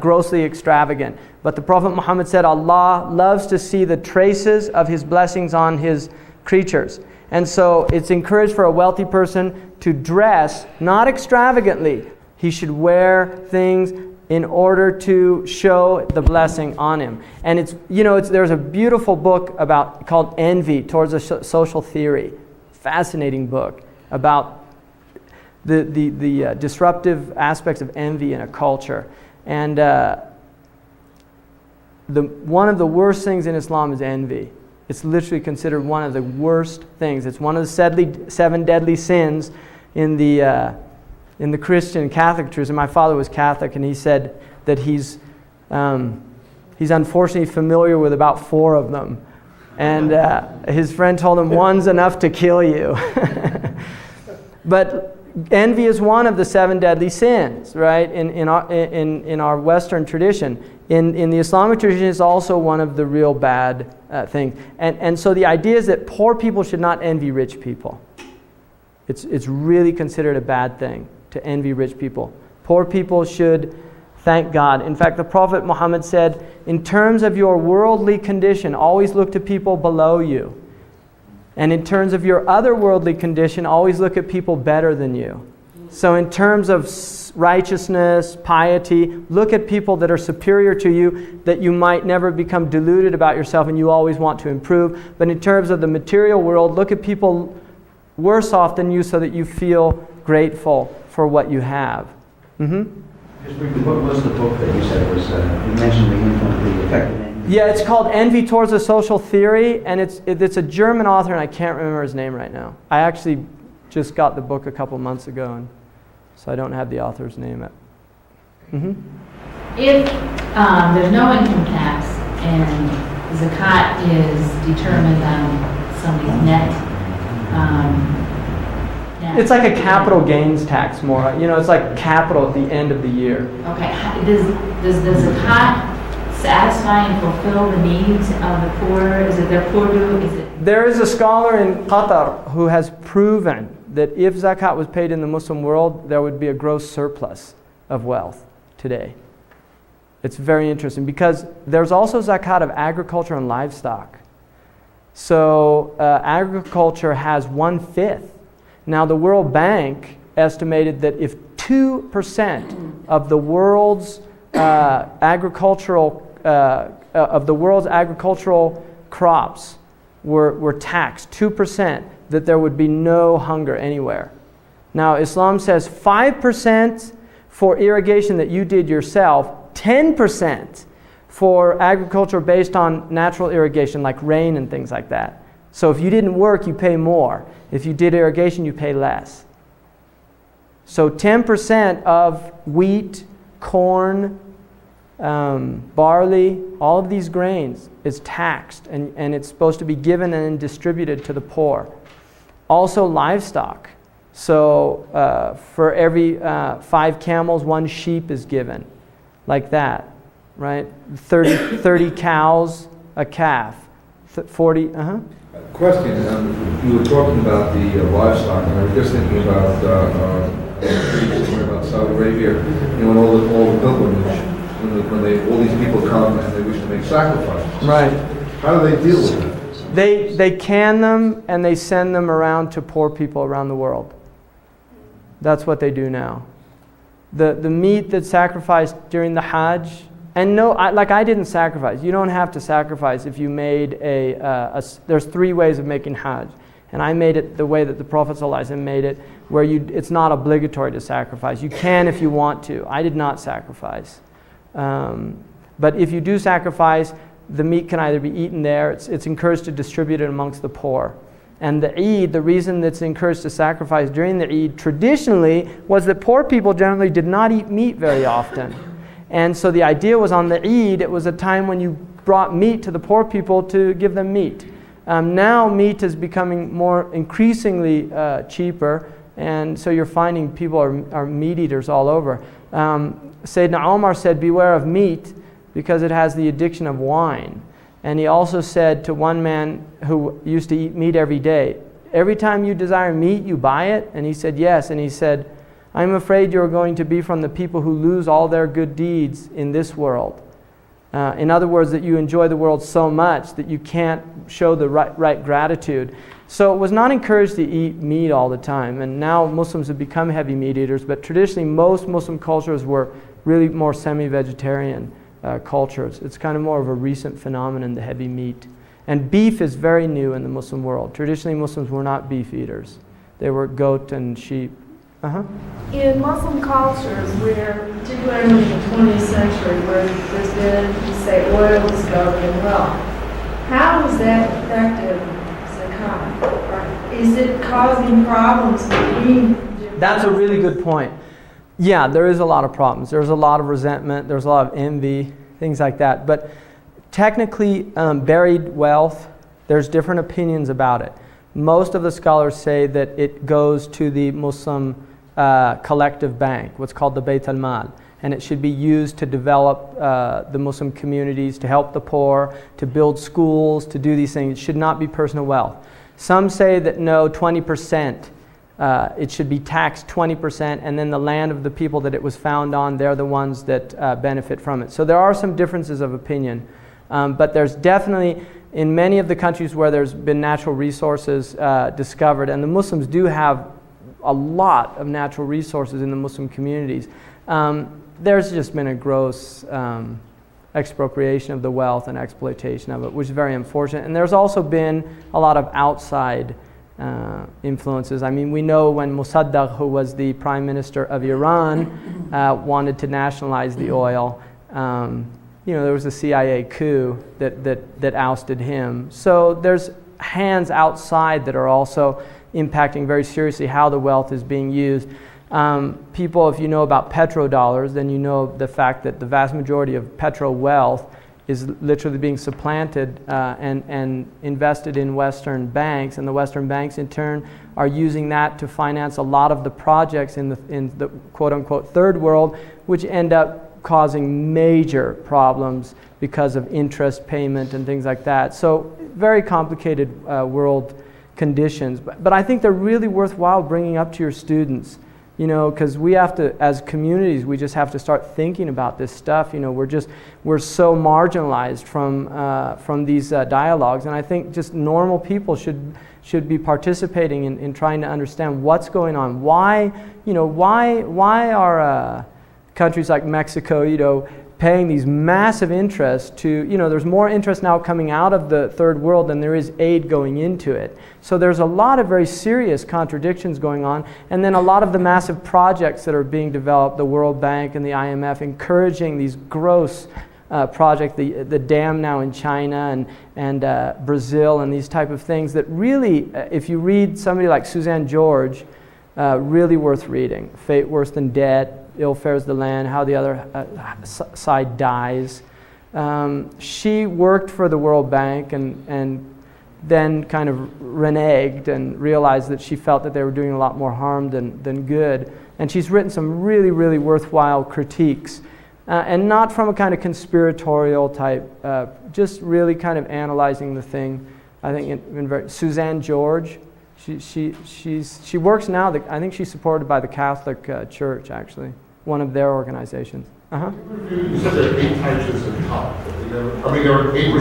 grossly extravagant. But the Prophet Muhammad said, Allah loves to see the traces of His blessings on His creatures. And so it's encouraged for a wealthy person to dress, not extravagantly. He should wear things in order to show the blessing on him. And there's a beautiful book called Envy Towards a Social Theory. Fascinating book about the disruptive aspects of envy in a culture. And one of the worst things in Islam is envy. It's literally considered one of the worst things. It's one of the 7 deadly sins in the Christian Catholic tradition. My father was Catholic, and he said that he's unfortunately familiar with about 4 of them. And his friend told him, one's enough to kill you. But envy is one of the 7 deadly sins, right? In our Western tradition. In the Islamic tradition, it's also one of the real bad things. And so the idea is that poor people should not envy rich people. It's really considered a bad thing to envy rich people. Poor people should thank God. In fact, the Prophet Muhammad said, in terms of your worldly condition, always look to people below you. And in terms of your otherworldly condition, always look at people better than you. So in terms of righteousness, piety, look at people that are superior to you, that you might never become deluded about yourself and you always want to improve. But in terms of the material world, look at people worse off than you so that you feel grateful for what you have. Just briefly, what was the book that you said was, you mentioned the influence, the effect of envy? Yeah, it's called Envy Towards a Social Theory, and it's a German author, and I can't remember his name right now. I actually just got the book a couple months ago, and so I don't have the author's name. If there's no income tax and zakat is determined on somebody's net, It's like a capital gains tax more. It's like capital at the end of the year. Okay, does the zakat satisfy and fulfill the needs of the poor? Is it their poor due? There is a scholar in Qatar who has proven that if zakat was paid in the Muslim world, there would be a gross surplus of wealth today. It's very interesting because there's also zakat of agriculture and livestock. So agriculture has 1/5. Now the World Bank estimated that if 2% of the world's agricultural crops were taxed, 2%, that there would be no hunger anywhere. Now Islam says 5% for irrigation that you did yourself, 10% for agriculture based on natural irrigation like rain and things like that. So if you didn't work, you pay more. If you did irrigation, you pay less. So 10% of wheat, corn, barley, all of these grains is taxed, and it's supposed to be given and then distributed to the poor. Also livestock. So for every 5 camels, 1 sheep is given, like that, right? 30 cows, a calf, 40. Question, you were talking about the livestock, and I was just thinking about Saudi Arabia, when all the pilgrimage, when all these people come and they wish to make sacrifices. Right. How do they deal with it? They can them and they send them around to poor people around the world. That's what they do now. The meat that's sacrificed during the Hajj, and no, I didn't sacrifice. You don't have to sacrifice if you made there's 3 ways of making Hajj. And I made it the way that the Prophet ﷺ made it, where it's not obligatory to sacrifice. You can if you want to. I did not sacrifice. But if you do sacrifice, the meat can either be eaten there, it's encouraged to distribute it amongst the poor. And the Eid, the reason that's encouraged to sacrifice during the Eid traditionally was that poor people generally did not eat meat very often. And so the idea was on the Eid, it was a time when you brought meat to the poor people to give them meat. Now meat is becoming more increasingly cheaper, and so you're finding people are meat eaters all over. Sayyidina Omar said, beware of meat because it has the addiction of wine. And he also said to one man who used to eat meat every day, every time you desire meat, you buy it? And he said, yes. And he said, I'm afraid you're going to be from the people who lose all their good deeds in this world. In other words, that you enjoy the world so much that you can't show the right gratitude. So it was not encouraged to eat meat all the time. And now Muslims have become heavy meat eaters, but traditionally most Muslim cultures were really more semi-vegetarian cultures. It's kind of more of a recent phenomenon, the heavy meat. And beef is very new in the Muslim world. Traditionally Muslims were not beef eaters. They were goat and sheep. In Muslim cultures, where, particularly in the 20th century, where there's been, say, oil discovery and wealth, how is that affected zakat? Is it causing problems between? That's a really good point. Yeah, there is a lot of problems. There's a lot of resentment. There's a lot of envy, things like that. But technically, buried wealth, there's different opinions about it. Most of the scholars say that it goes to the Muslim collective bank, what's called the Bayt al-Mal, and it should be used to develop the Muslim communities, to help the poor, to build schools, to do these things. It should not be personal wealth. Some say that no, 20%. It should be taxed 20%, and then the land of the people that it was found on, they're the ones that benefit from it. So there are some differences of opinion, but there's definitely, in many of the countries where there's been natural resources discovered, and the Muslims do have a lot of natural resources in the Muslim communities. There's just been a gross expropriation of the wealth and exploitation of it, which is very unfortunate. And there's also been a lot of outside influences. I mean, we know when Mossadegh, who was the prime minister of Iran, wanted to nationalize the oil, there was a CIA coup that ousted him. So there's hands outside that are also impacting very seriously how the wealth is being used. People, if you know about petrodollars, then you know the fact that the vast majority of petro wealth is literally being supplanted and invested in Western banks, and the Western banks in turn are using that to finance a lot of the projects in the quote-unquote third world, which end up causing major problems because of interest payment and things like that. So very complicated world conditions, but I think they're really worthwhile bringing up to your students. Because we have to, as communities, we just have to start thinking about this stuff. We're so marginalized from these dialogues, and I think just normal people should be participating in trying to understand what's going on. Why are countries like Mexico, paying these massive interests to, there's more interest now coming out of the third world than there is aid going into it. So there's a lot of very serious contradictions going on, and then a lot of the massive projects that are being developed, the World Bank and the IMF encouraging these gross projects, the dam now in China and Brazil and these type of things that really, if you read somebody like Suzanne George, really worth reading. Fate Worse Than Debt, Ill Fares the Land, How the Other Side Dies. She worked for the World Bank and then kind of reneged and realized that she felt that they were doing a lot more harm than good. And she's written some really, really worthwhile critiques. And not from a kind of conspiratorial type, just really kind of analyzing the thing. I think Suzanne George, she works now, I think she's supported by the Catholic Church, actually, one of their organizations. You said there are 8 types of zakat. There are 8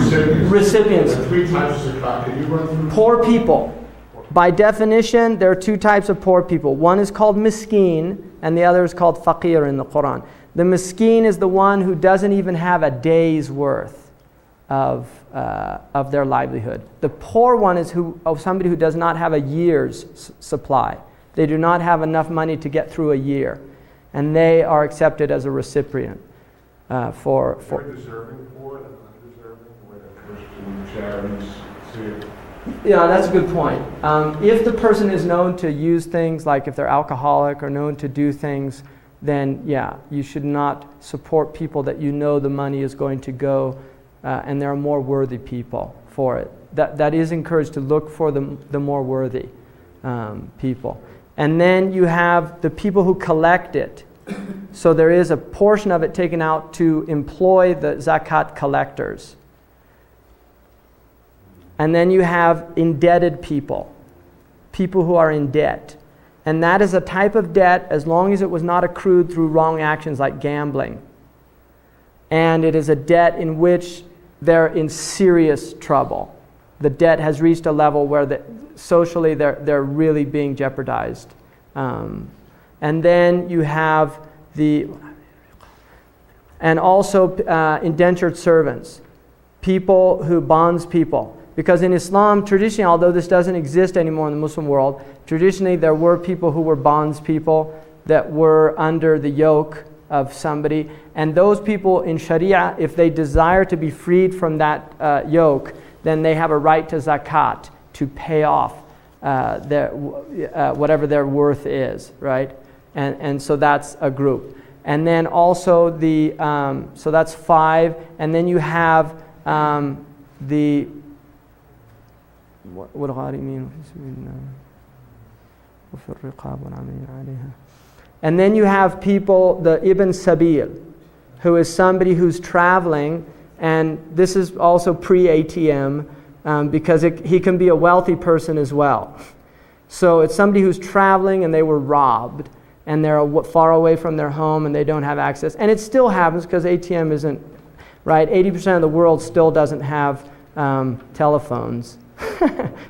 recipients. There are 3 types of zakat. Can you run through? Poor people. By definition, there are 2 types of poor people. One is called miskeen, and the other is called faqir in the Qur'an. The miskeen is the one who doesn't even have a day's worth of their livelihood. The poor one is somebody who does not have a year's supply. They do not have enough money to get through a year, and they are accepted as a recipient for. Deserving poor and undeserving, where the Christian charities see it. Yeah, that's a good point. If the person is known to use things, like if they're alcoholic or known to do things, then yeah, you should not support people that you know the money is going to go, and there are more worthy people for it. That is encouraged to look for the more worthy people. And then you have the people who collect it. So there is a portion of it taken out to employ the zakat collectors. And then you have indebted people who are in debt. And that is a type of debt as long as it was not accrued through wrong actions like gambling. And it is a debt in which they're in serious trouble. The debt has reached a level where socially they're really being jeopardized. And then you have and also indentured servants, people who bonds people. Because in Islam, traditionally, although this doesn't exist anymore in the Muslim world, traditionally there were people who were bondspeople that were under the yoke of somebody. And those people in Sharia, if they desire to be freed from that yoke, then they have a right to zakat to pay off whatever their worth is, right? And so that's a group. And then also so that's 5. And then you have and then you have people, the Ibn Sabil, who is somebody who's traveling, and this is also pre-ATM, because he can be a wealthy person as well. So it's somebody who's traveling and they were robbed, and they're far away from their home and they don't have access. And it still happens because ATM isn't, right? 80% of the world still doesn't have telephones,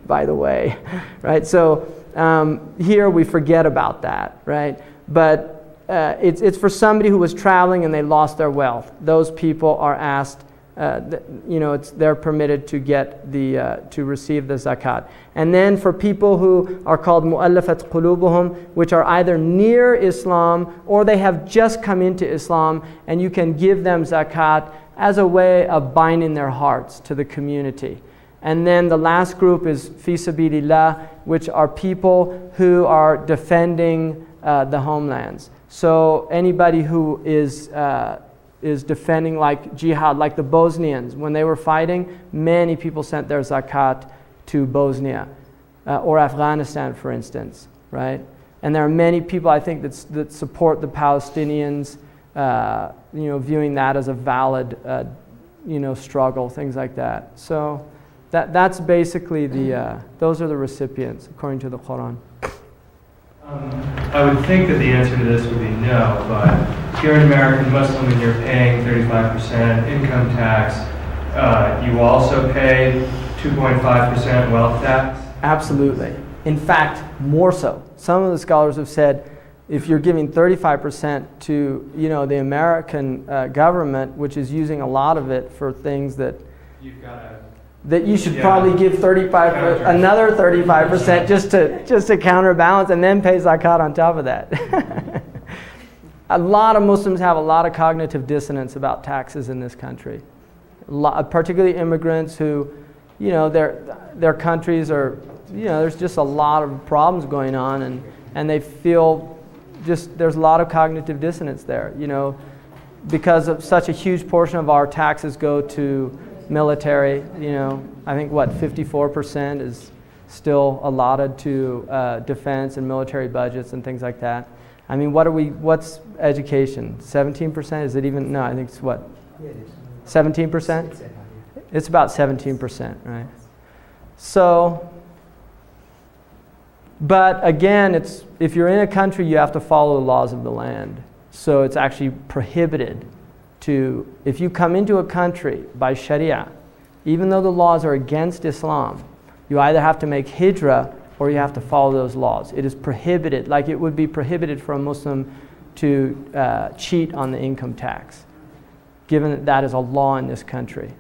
by the way, right? So Here we forget about that, right? But it's for somebody who was traveling and they lost their wealth. Those people are asked, they're permitted to get to receive the zakat. And then for people who are called mu'allafat qulubuhum, which are either near Islam or they have just come into Islam, and you can give them zakat as a way of binding their hearts to the community. And then the last group is fi sabilillah, which are people who are defending the homelands. So anybody who is defending, like jihad, like the Bosnians, when they were fighting, many people sent their zakat to Bosnia or Afghanistan, for instance, right? And there are many people, I think, that support the Palestinians, viewing that as a valid, struggle, things like that. So that's basically those are the recipients, according to the Qur'an. I would think that the answer to this would be no, but if you're an American Muslim and you're paying 35% income tax, you also pay 2.5% wealth tax? Absolutely. In fact, more so. Some of the scholars have said if you're giving 35% to the American government, which is using a lot of it for things that you should probably give another 35% just to counterbalance, and then pay zakat on top of that. A lot of Muslims have a lot of cognitive dissonance about taxes in this country, particularly immigrants who, their countries are, there's just a lot of problems going on, and they feel there's a lot of cognitive dissonance there, because of such a huge portion of our taxes go to military. I think 54% is still allotted to defense and military budgets and things like that. I mean, what's education? 17%? Is it even? No, I think it's what? 17%? It's about 17%, right? So, but again, if you're in a country, you have to follow the laws of the land. So it's actually prohibited if you come into a country by Sharia, even though the laws are against Islam, you either have to make hijrah or you have to follow those laws. It is prohibited, like it would be prohibited for a Muslim to cheat on the income tax, given that is a law in this country.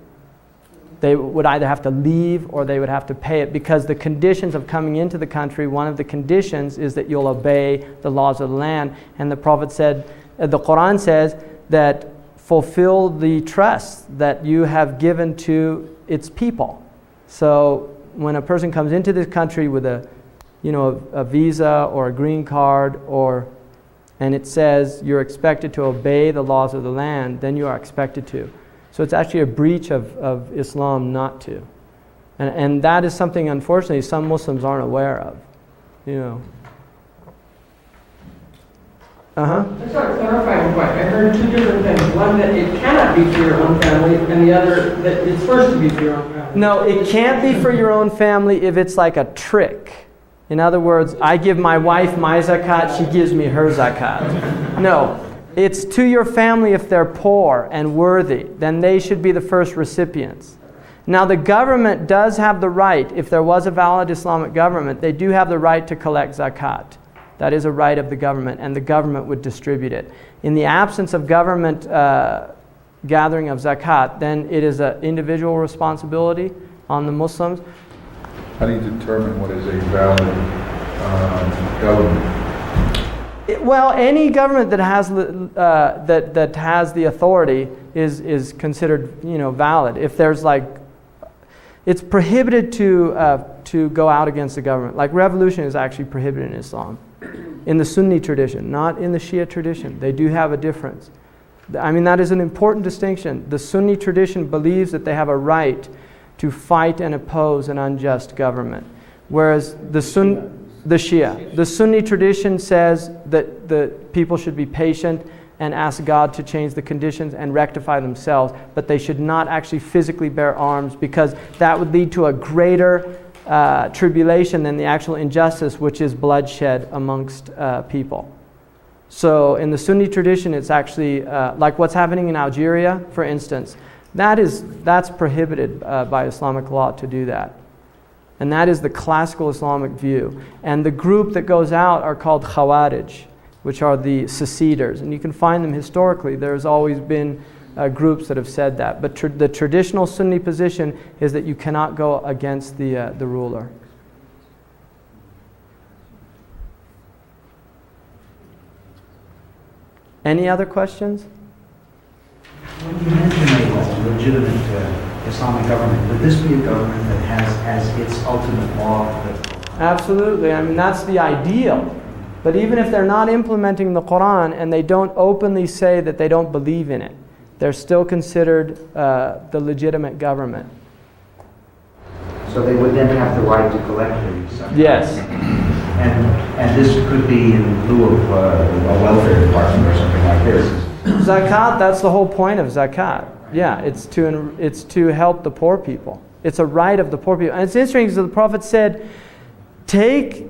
They would either have to leave or they would have to pay it, because the conditions of coming into the country, one of the conditions is that you'll obey the laws of the land. And the Prophet said, the Qur'an says that fulfill the trust that you have given to its people. So when a person comes into this country with a visa or a green card, and it says you're expected to obey the laws of the land, then you are expected to. So it's actually a breach of Islam not to. And that is something, unfortunately, some Muslims aren't aware of. I just want to clarify one point. I heard two different things. One, that it cannot be for your own family, and the other, that it's first to be for your own family. No, it can't be for your own family if it's like a trick. In other words, I give my wife my zakat, she gives me her zakat. No, it's to your family if they're poor and worthy. Then they should be the first recipients. Now the government does have the right, if there was a valid Islamic government, they do have the right to collect zakat. That is a right of the government, and the government would distribute it. In the absence of government gathering of zakat, then it is an individual responsibility on the Muslims. How do you determine what is a valid government? Well, any government that has that has the authority is considered valid. If there's it's prohibited to go out against the government. Like revolution is actually prohibited in Islam, in the Sunni tradition, not in the Shia tradition. They do have a difference. I mean, that is an important distinction. The Sunni tradition believes that they have a right to fight and oppose an unjust government, whereas the Sunni tradition says that the people should be patient and ask God to change the conditions and rectify themselves, but they should not actually physically bear arms, because that would lead to a greater tribulation than the actual injustice, which is bloodshed amongst people. So in the Sunni tradition, it's actually like what's happening in Algeria, for instance. That's prohibited by Islamic law to do that. And that is the classical Islamic view. And the group that goes out are called Khawarij, which are the seceders. And you can find them historically. There's always been groups that have said that. But the traditional Sunni position is that you cannot go against the ruler. Any other questions? When you mention a legitimate Islamic government, would this be a government that has as its ultimate law? Absolutely. I mean, that's the ideal. But even if they're not implementing the Qur'an and they don't openly say that they don't believe in it, they're still considered the legitimate government. So they would then have the right to collect these? Yes. And this could be in lieu of a welfare department or something like this? Zakat, that's the whole point of zakat. Yeah, it's to help the poor people. It's a right of the poor people. And it's interesting because the Prophet said, take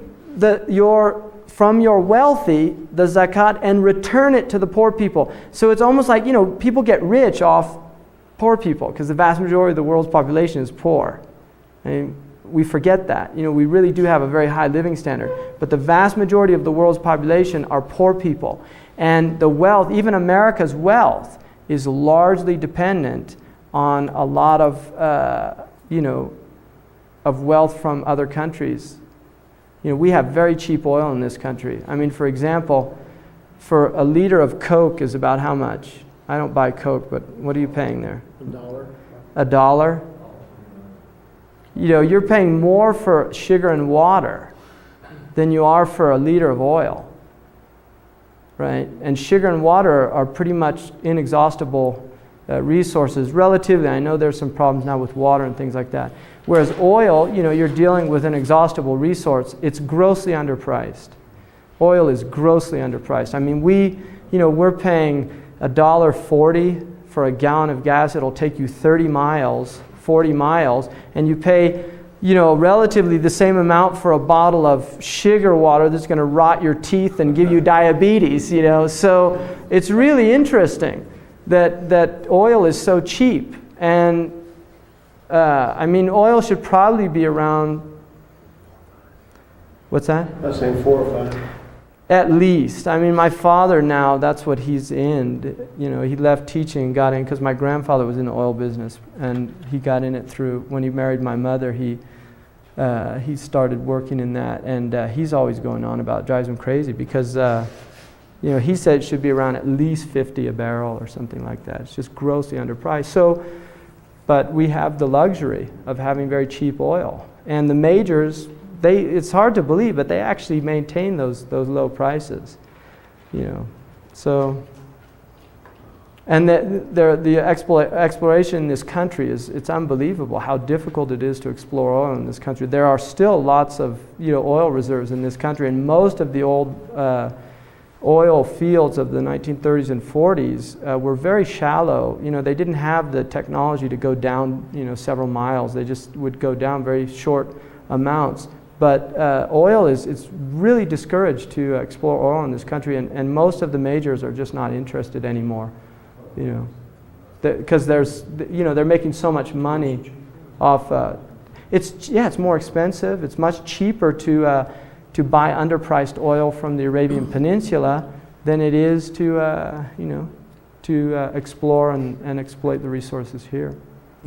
from your wealthy the zakat and return it to the poor people. So it's almost like, people get rich off poor people because the vast majority of the world's population is poor. I mean, we forget that. We really do have a very high living standard. But the vast majority of the world's population are poor people. And the wealth, even America's wealth, is largely dependent on a lot of, of wealth from other countries. We have very cheap oil in this country. I mean, for example, for a liter of Coke is about how much? I don't buy Coke, but what are you paying there? $1. $1? You're paying more for sugar and water than you are for a liter of oil, right? And sugar and water are pretty much inexhaustible resources. Relatively, I know there's some problems now with water and things like that. Whereas oil, you're dealing with an inexhaustible resource. It's grossly underpriced. Oil is grossly underpriced. I mean, we're paying $1.40 for a gallon of gas. It'll take you 30 miles, 40 miles, and you pay, relatively the same amount for a bottle of sugar water that's going to rot your teeth and give you diabetes, So it's really interesting that oil is so cheap. And oil should probably be around, what's that? I was saying 4 or 5. At least. My father now, that's what he's in. He left teaching and got in because my grandfather was in the oil business, and he got in it through, when he married my mother, he started working in that, and he's always going on about it. Drives him crazy because, he said it should be around at least 50 a barrel or something like that. It's just grossly underpriced. So, but we have the luxury of having very cheap oil. And the majors, it's hard to believe, but they actually maintain those low prices. So, and the exploration in this country it's unbelievable how difficult it is to explore oil in this country. There are still lots of oil reserves in this country, and most of the old oil fields of the 1930s and 40s were very shallow. They didn't have the technology to go down several miles. They just would go down very short amounts. But oil it's really discouraged to explore oil in this country, and most of the majors are just not interested anymore, because they're making so much money off. It's more expensive. It's much cheaper to buy underpriced oil from the Arabian Peninsula than it is to explore and exploit the resources here.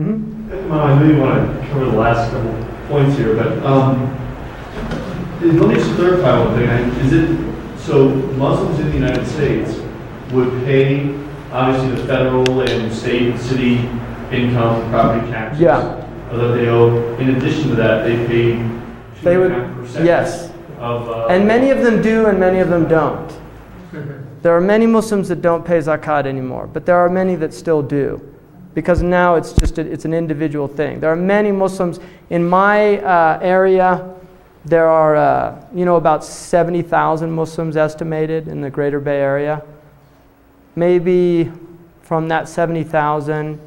Mm-hmm. I know you want to cover the last couple points here, but let me just clarify one thing. Is it so Muslims in the United States would pay obviously the federal and state and city income property taxes? Yeah. That they owe. In addition to that, they pay 2.5%. Yes. And many of them do, and many of them don't. There are many Muslims that don't pay zakat anymore, but there are many that still do, because now it's an individual thing. There are many Muslims in my area. There are about 70,000 Muslims estimated in the Greater Bay Area. Maybe from that 70,000,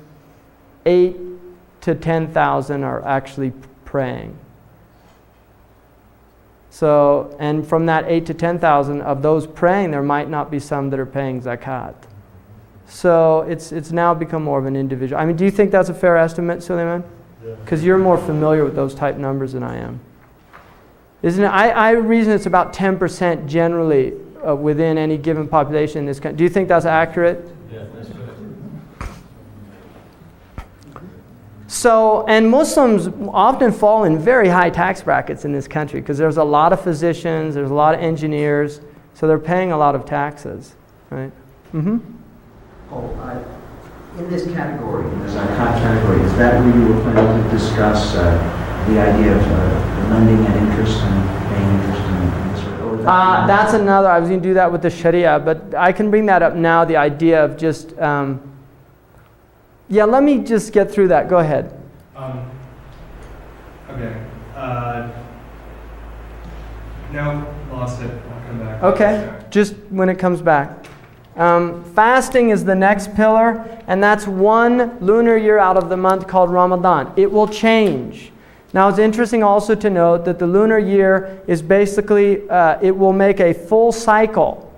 8 to 10,000 are actually praying. So, and from that 8 to 10,000 of those praying, there might not be some that are paying zakat. So it's now become more of an individual. Do you think that's a fair estimate, Suleiman? Because you're more familiar with those type numbers than I am. Isn't it? I reason it's about 10% generally within any given population in this country. Do you think that's accurate? Yeah, that's good. So, and Muslims often fall in very high tax brackets in this country because there's a lot of physicians, there's a lot of engineers, so they're paying a lot of taxes, right? Mm-hmm. In this category, in this zakat category, is that where you were planning to discuss the idea of lending and interest and paying interest in this sort of? That's another. I was going to do that with the Sharia, but I can bring that up now. The idea of just, yeah. Let me just get through that. Go ahead. Okay. No, lost it. I'll come back. Okay. Just when it comes back. Fasting is the next pillar, and that's one lunar year out of the month called Ramadan. It will change. Now it's interesting also to note that the lunar year is basically, it will make a full cycle.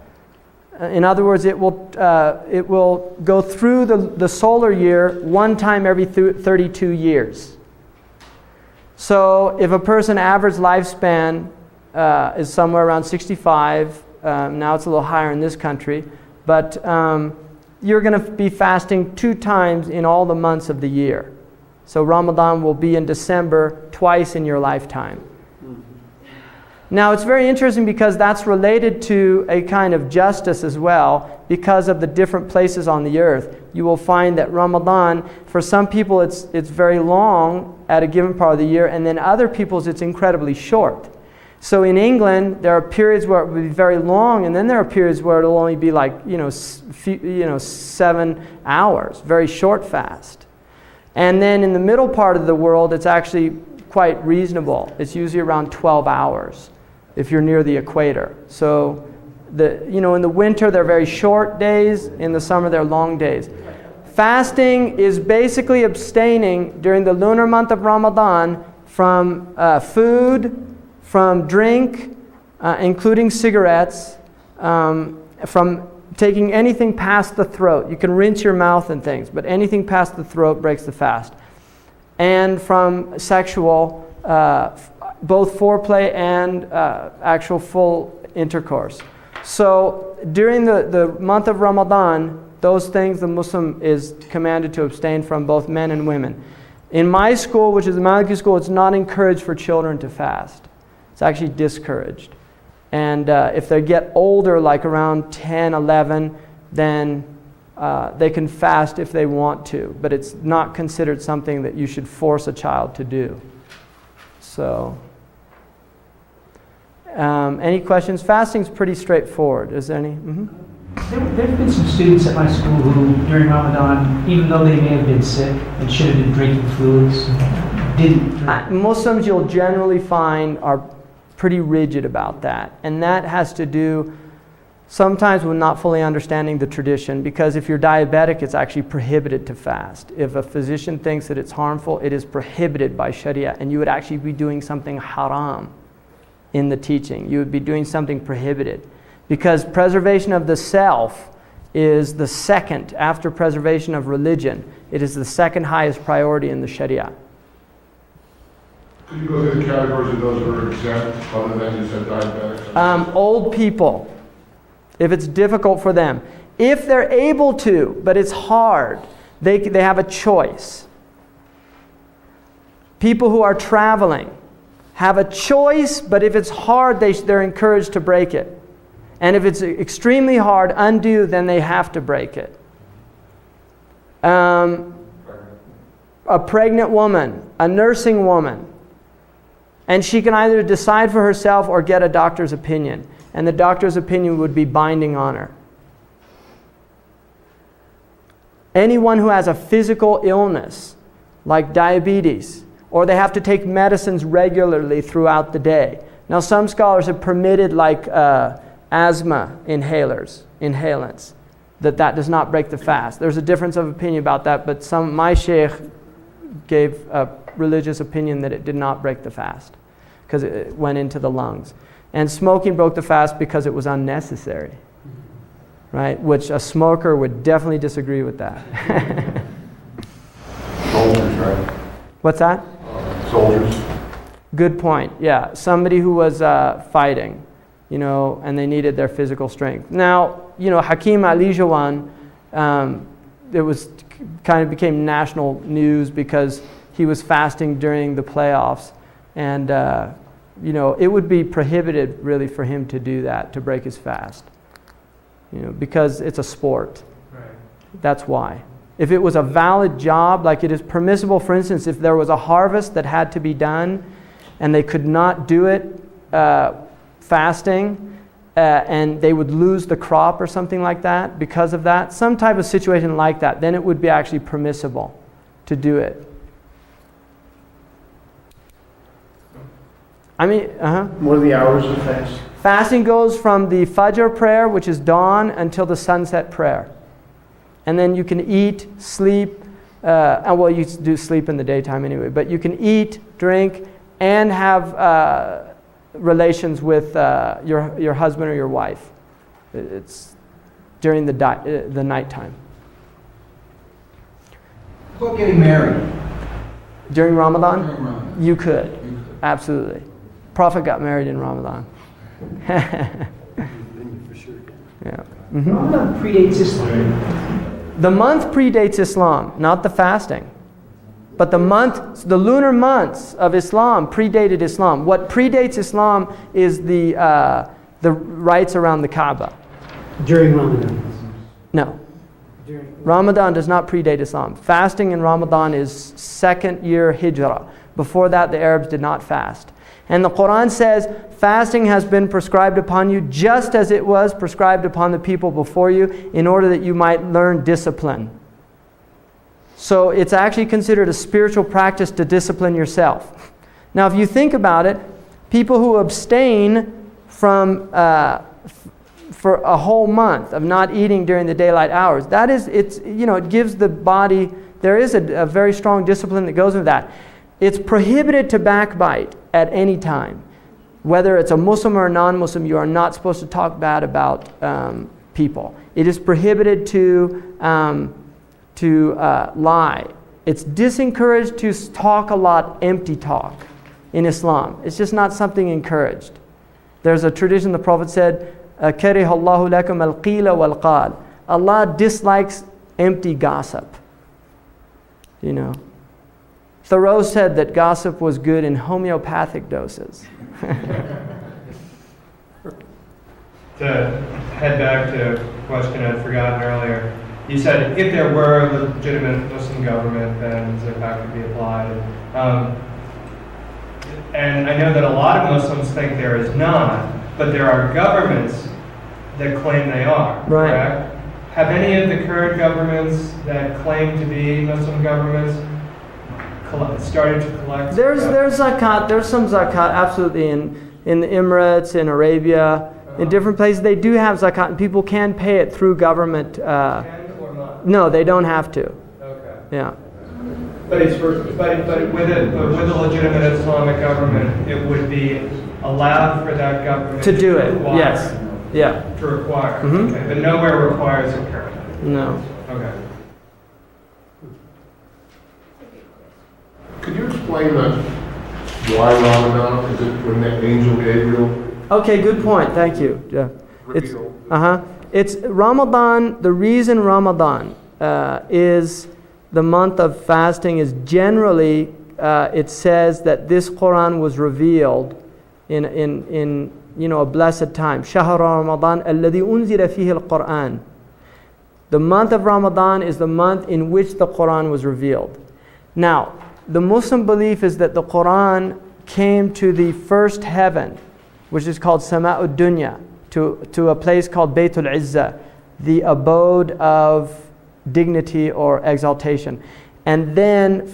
In other words, it will go through the solar year one time every 32 years. So if a person average lifespan is somewhere around 65, now it's a little higher in this country, but you're going to be fasting 2 times in all the months of the year. So Ramadan will be in December twice in your lifetime. Now it's very interesting because that's related to a kind of justice as well. Because of the different places on the earth, you will find that Ramadan, for some people it's very long at a given part of the year, and then other people's it's incredibly short. So in England, there are periods where it will be very long, and then there are periods where it'll only be like 7 hours, very short fast. And then in the middle part of the world, it's actually quite reasonable. It's usually around 12 hours if you're near the equator. So in the winter, they're very short days. In the summer, they're long days. Fasting is basically abstaining during the lunar month of Ramadan from food, from drink, including cigarettes, from taking anything past the throat. You can rinse your mouth and things, but anything past the throat breaks the fast. And from sexual, both foreplay and actual full intercourse. So during the month of Ramadan, those things the Muslim is commanded to abstain from, both men and women. In my school, which is the Maliki school, it's not encouraged for children to fast. It's actually discouraged. And if they get older, like around 10, 11, then they can fast if they want to. But it's not considered something that you should force a child to do. So, any questions? Fasting's pretty straightforward. Is there any? Mm-hmm. There have been some students at my school who, during Ramadan, even though they may have been sick and should have been drinking fluids, didn't drink. Muslims, you'll generally find, are pretty rigid about that. And that has to do sometimes with not fully understanding the tradition, because if you're diabetic, it's actually prohibited to fast. If a physician thinks that it's harmful, it is prohibited by Sharia, and you would actually be doing something haram in the teaching. You would be doing something prohibited, because preservation of the self is the second, after preservation of religion, it is the second highest priority in the Sharia. Could you go through the categories of those who are exempt, other than you said diabetics? Old people, if it's difficult for them. If they're able to, but it's hard, they have a choice. People who are traveling have a choice, but if it's hard, they're encouraged to break it. And if it's extremely hard, undue, then they have to break it. A pregnant woman, a nursing woman, and she can either decide for herself or get a doctor's opinion. And the doctor's opinion would be binding on her. Anyone who has a physical illness, like diabetes, or they have to take medicines regularly throughout the day. Now some scholars have permitted like asthma inhalants, that does not break the fast. There's a difference of opinion about that, but my sheikh gave a religious opinion that it did not break the fast because it went into the lungs. And smoking broke the fast because it was unnecessary, right? Which a smoker would definitely disagree with that. Soldiers, right? What's that? Soldiers. Good point. Yeah, somebody who was fighting, and they needed their physical strength. Now, Hakim Ali Jawan, it was kind of became national news because he was fasting during the playoffs, and it would be prohibited really for him to do that, to break his fast, because it's a sport. Right. That's why. If it was a valid job, like it is permissible, for instance, if there was a harvest that had to be done and they could not do it fasting, and they would lose the crop or something like that because of that, some type of situation like that, then it would be actually permissible to do it. What are the hours of fast? Fasting goes from the Fajr prayer, which is dawn, until the sunset prayer. And then you can eat, sleep, you do sleep in the daytime anyway, but you can eat, drink, and have relations with your husband or your wife. It's during the nighttime. What about getting married? During Ramadan? During Ramadan. You could. Absolutely. Prophet got married in Ramadan. Yeah. Mm-hmm. Ramadan predates Islam. The month predates Islam, not the fasting. But the lunar months of Islam predated Islam. What predates Islam is the rites around the Kaaba. During Ramadan? No. Ramadan does not predate Islam. Fasting in Ramadan is second year Hijrah. Before that, the Arabs did not fast. And the Qur'an says, fasting has been prescribed upon you just as it was prescribed upon the people before you, in order that you might learn discipline. So it's actually considered a spiritual practice to discipline yourself. Now, if you think about it, people who abstain from for a whole month of not eating during the daylight hours, it gives the body, there is a very strong discipline that goes with that. It's prohibited to backbite at any time. Whether it's a Muslim or a non-Muslim, you are not supposed to talk bad about people. It is prohibited to lie. It's disencouraged to talk a lot, empty talk in Islam. It's just not something encouraged. There's a tradition, the Prophet said, كَرِهَ اللَّهُ لَكُمْ الْقِيلَ وَالْقَالَ. Allah dislikes empty gossip. Thoreau said that gossip was good in homeopathic doses. To head back to a question I'd forgotten earlier, you said if there were a legitimate Muslim government, then zakat could be applied. And I know that a lot of Muslims think there is not, but there are governments that claim they are, right. Correct? Have any of the current governments that claim to be Muslim governments started to collect? There's zakat. There's some zakat, absolutely, in the Emirates, in Arabia, in different places. They do have zakat, and people can pay it through government. Can or not? No, they don't have to. Okay. Yeah. But with a legitimate Islamic government, it would be allowed for that government to do it. Require, Yes. Yeah. To require. Mm-hmm. Okay. But nowhere requires it currently. No. Okay. Could you explain why Ramadan? Is it when the angel Gabriel? Okay, good point. Thank you. Yeah. Revealed? It's Ramadan. The reason Ramadan is the month of fasting is generally it says that this Qur'an was revealed in a blessed time. شهر رمضان الذي أنزل فيه القرآن. The month of Ramadan is the month in which the Qur'an was revealed. Now, the Muslim belief is that the Qur'an came to the first heaven, which is called Sama'ud Dunya, to a place called Baytul Izzah, the abode of dignity or exaltation. And then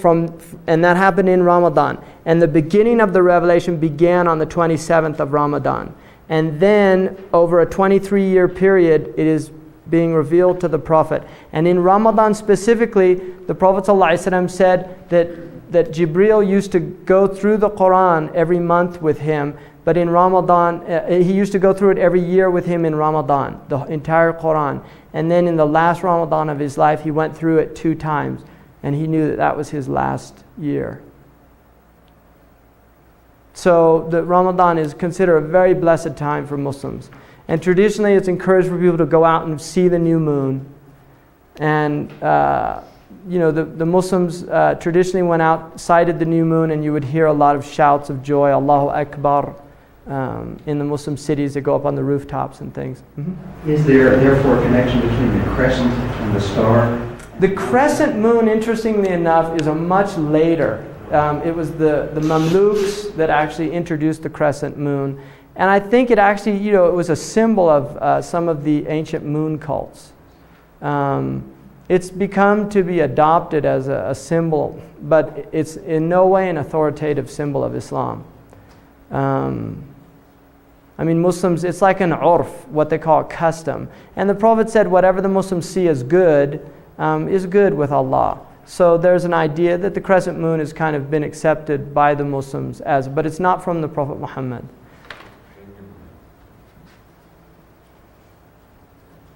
that happened in Ramadan. And the beginning of the revelation began on the 27th of Ramadan. And then over a 23-year period, it is being revealed to the Prophet. And in Ramadan specifically, the Prophet ﷺ said that Jibreel used to go through the Qur'an every month with him, but in Ramadan, he used to go through it every year with him in Ramadan, the entire Qur'an. And then in the last Ramadan of his life, he went through it 2 times, and he knew that was his last year. So the Ramadan is considered a very blessed time for Muslims. And traditionally it's encouraged for people to go out and see the new moon. And the Muslims traditionally went out, sighted the new moon, and you would hear a lot of shouts of joy, Allahu Akbar, in the Muslim cities that go up on the rooftops and things. Mm-hmm. Is there therefore a connection between the crescent and the star? The crescent moon, interestingly enough, is a much later. It was the Mamluks that actually introduced the crescent moon. And I think it actually, it was a symbol of some of the ancient moon cults. It's become to be adopted as a symbol, but it's in no way an authoritative symbol of Islam. Muslims, it's like an urf, what they call a custom. And the Prophet said whatever the Muslims see as good is good with Allah. So there's an idea that the crescent moon has kind of been accepted by the Muslims but it's not from the Prophet Muhammad.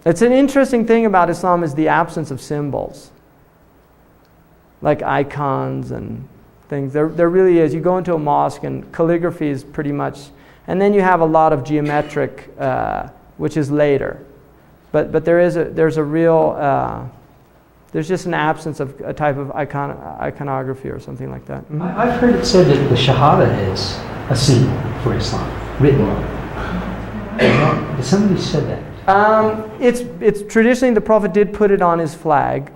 It's an interesting thing about Islam is the absence of symbols, like icons and things. There really is. You go into a mosque and calligraphy is pretty much, and then you have a lot of geometric, which is later. But there's just an absence of a type of iconography or something like that. Mm-hmm. I've heard it said that the Shahada is a symbol for Islam, written. Somebody said that. It's traditionally the Prophet did put it on his flag,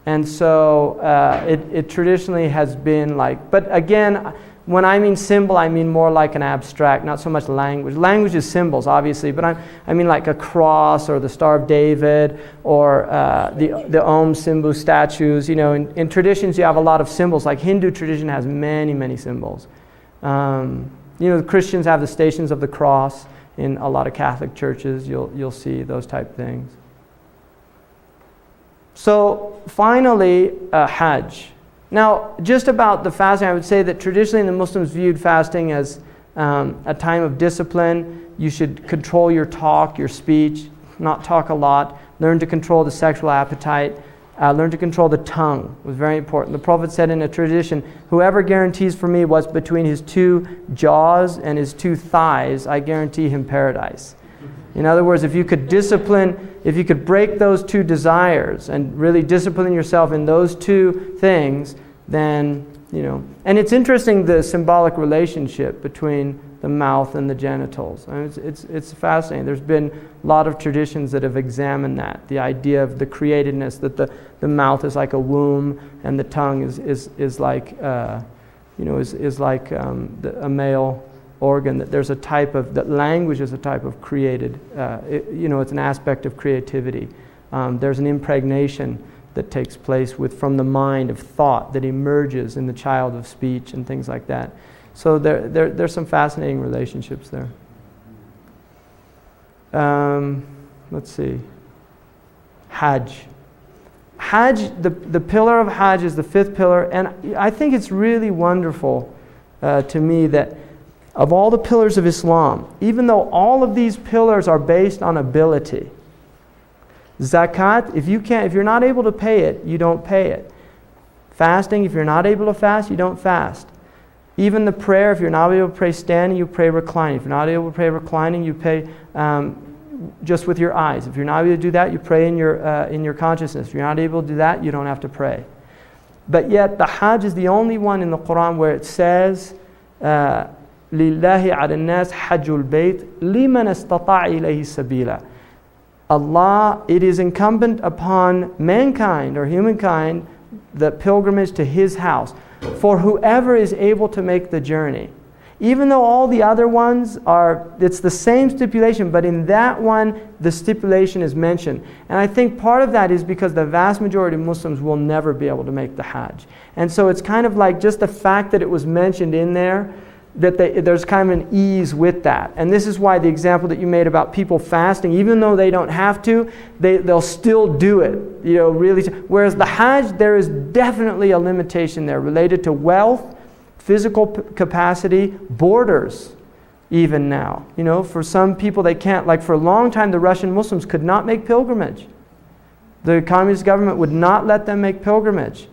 and so it traditionally has been like. But again, when I mean symbol, I mean more like an abstract, not so much language. Language is symbols, obviously, but I mean like a cross or the Star of David or the Om Simbu statues. In traditions you have a lot of symbols. Like Hindu tradition has many, many symbols. The Christians have the Stations of the Cross. In a lot of Catholic churches, you'll see those type things. So finally, Hajj. Now, just about the fasting, I would say that traditionally the Muslims viewed fasting as a time of discipline. You should control your talk, your speech, not talk a lot. Learn to control the sexual appetite. Learn to control the tongue. It was very important. The Prophet said in a tradition, whoever guarantees for me what's between his two jaws and his two thighs, I guarantee him paradise. In other words, if you could break those two desires and really discipline yourself in those two things, then, And it's interesting, the symbolic relationship between the mouth and the genitals. It's fascinating. There's been a lot of traditions that have examined that. The idea of the createdness, that the mouth is like a womb and the tongue is like, a male organ. That there's a type of, that language is a type of created, it's an aspect of creativity. There's an impregnation that takes place from the mind of thought that emerges in the child of speech and things like that. So there's some fascinating relationships there. Let's see. Hajj. Hajj, the pillar of Hajj is the fifth pillar, and I think it's really wonderful to me that of all the pillars of Islam, even though all of these pillars are based on ability, zakat, if you're not able to pay it, you don't pay it. Fasting, if you're not able to fast, you don't fast. Even the prayer, if you're not able to pray standing, you pray reclining. If you're not able to pray reclining, you pray just with your eyes. If you're not able to do that, you pray in your consciousness. If you're not able to do that, you don't have to pray. But yet, the Hajj is the only one in the Qur'an where it says, لِلَّهِ عَلَى النَّاسِ حَجُّ الْبَيْتِ لِمَنْ اسْتَطَاعَ إِلَيْهِ سَبِيلًا. Allah, it is incumbent upon mankind or humankind the pilgrimage to His house for whoever is able to make the journey. Even though all the other ones it's the same stipulation, but in that one, the stipulation is mentioned. And I think part of that is because the vast majority of Muslims will never be able to make the Hajj. And so it's kind of like just the fact that it was mentioned in there, that there's kind of an ease with that. And this is why the example that you made about people fasting, even though they don't have to, they'll still do it. Really. Whereas the Hajj, there is definitely a limitation there related to wealth, physical capacity, borders, even now. For some people they can't, like for a long time the Russian Muslims could not make pilgrimage. The communist government would not let them make pilgrimage.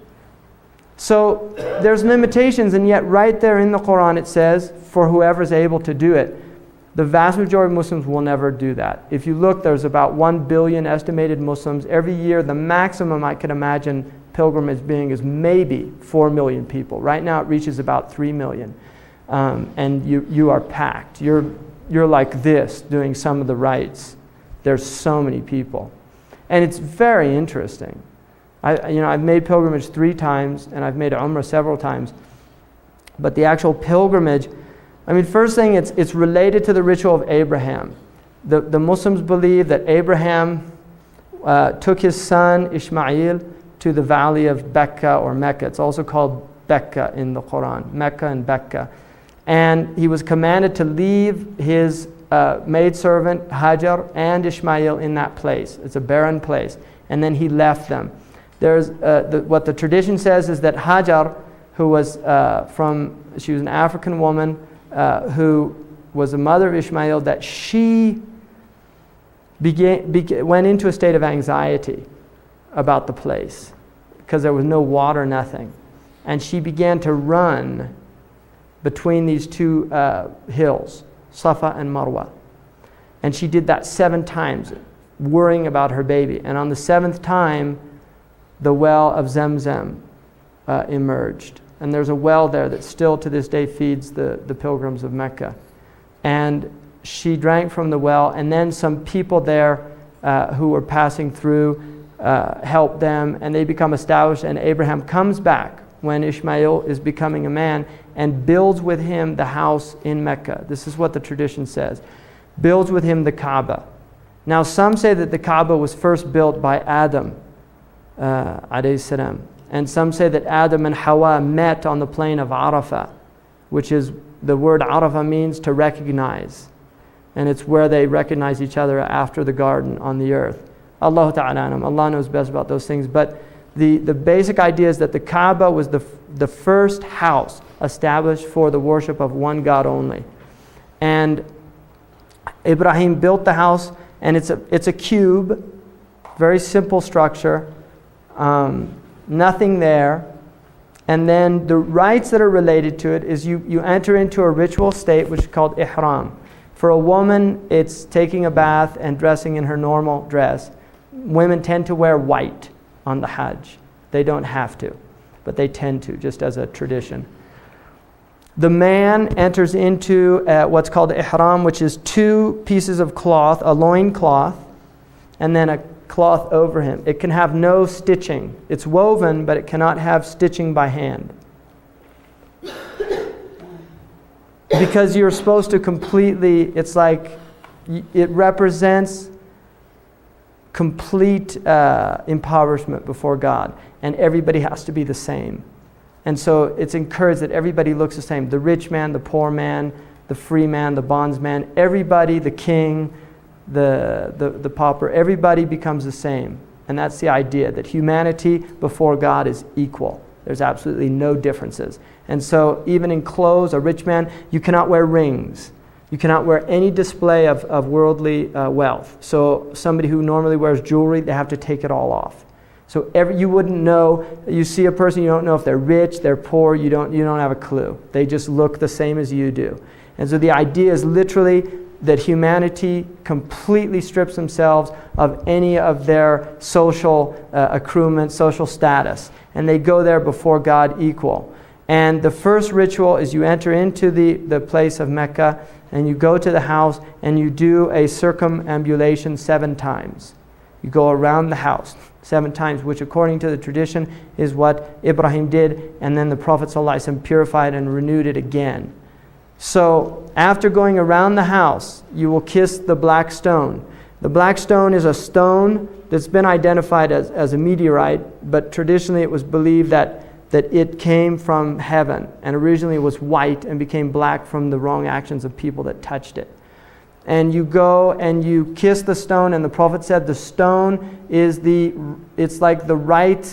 So there's limitations, and yet right there in the Qur'an it says, for whoever's able to do it. The vast majority of Muslims will never do that. If you look, there's about 1 billion estimated Muslims. Every year, the maximum I could imagine pilgrimage being is maybe 4 million people. Right now, it reaches about 3 million. And you are packed. You're like this, doing some of the rites. There's so many people. And it's very interesting. I've made pilgrimage 3 times, and I've made Umrah several times. But the actual pilgrimage, first thing, it's related to the ritual of Abraham. The Muslims believe that Abraham took his son Ishmael to the valley of Becca or Mecca. It's also called Becca in the Quran, Mecca and Becca. And he was commanded to leave his maidservant Hajar and Ishmael in that place. It's a barren place. And then he left them. There's what the tradition says is that Hajar, who was she was an African woman, who was the mother of Ishmael, that she went into a state of anxiety about the place because there was no water, nothing. And she began to run between these 2 hills, Safa and Marwa. And she did that 7 times, worrying about her baby. And on the 7th time, the well of Zamzam emerged. And there's a well there that still to this day feeds the pilgrims of Mecca. And she drank from the well, and then some people there who were passing through helped them, and they become established. And Abraham comes back when Ishmael is becoming a man and builds with him the house in Mecca. This is what the tradition says. Builds with him the Kaaba. Now some say that the Kaaba was first built by Adam, alayhi salam. And some say that Adam and Hawa met on the plain of Arafah, which is, the word Arafah means to recognize. And it's where they recognize each other after the garden on the earth. Allah Ta'ala alam. Allah knows best about those things. But the basic idea is that the Kaaba was the first house established for the worship of one God only. And Ibrahim built the house, and it's a cube, very simple structure. Nothing there. And then the rites that are related to it is you enter into a ritual state which is called ihram. For a woman, it's taking a bath and dressing in her normal dress. Women tend to wear white on the Hajj. They don't have to, but they tend to, just as a tradition. The man enters into what's called ihram, which is 2 pieces of cloth, a loin cloth, and then a cloth over him. It can have no stitching. It's woven, but it cannot have stitching by hand. Because you're supposed to completely, it's like, it represents complete impoverishment before God. And everybody has to be the same. And so it's encouraged that everybody looks the same. The rich man, the poor man, the free man, the bondsman, everybody, the king, the pauper, everybody becomes the same. And that's the idea, that humanity before God is equal. There's absolutely no differences. And so even in clothes, a rich man, you cannot wear rings. You cannot wear any display of worldly wealth. So somebody who normally wears jewelry, they have to take it all off. So you wouldn't know, you see a person, you don't know if they're rich, they're poor, you don't have a clue. They just look the same as you do. And so the idea is literally that humanity completely strips themselves of any of their social accruement, social status. And they go there before God equal. And the first ritual is you enter into the place of Mecca, and you go to the house, and you do a circumambulation 7 times. You go around the house 7 times, which according to the tradition is what Ibrahim did, and then the Prophet ﷺ purified and renewed it again. So after going around the house, you will kiss the black stone. The black stone is a stone that's been identified as a meteorite, but traditionally it was believed that it came from heaven, and originally it was white and became black from the wrong actions of people that touched it. And you go and you kiss the stone, and the Prophet said the stone is it's like the right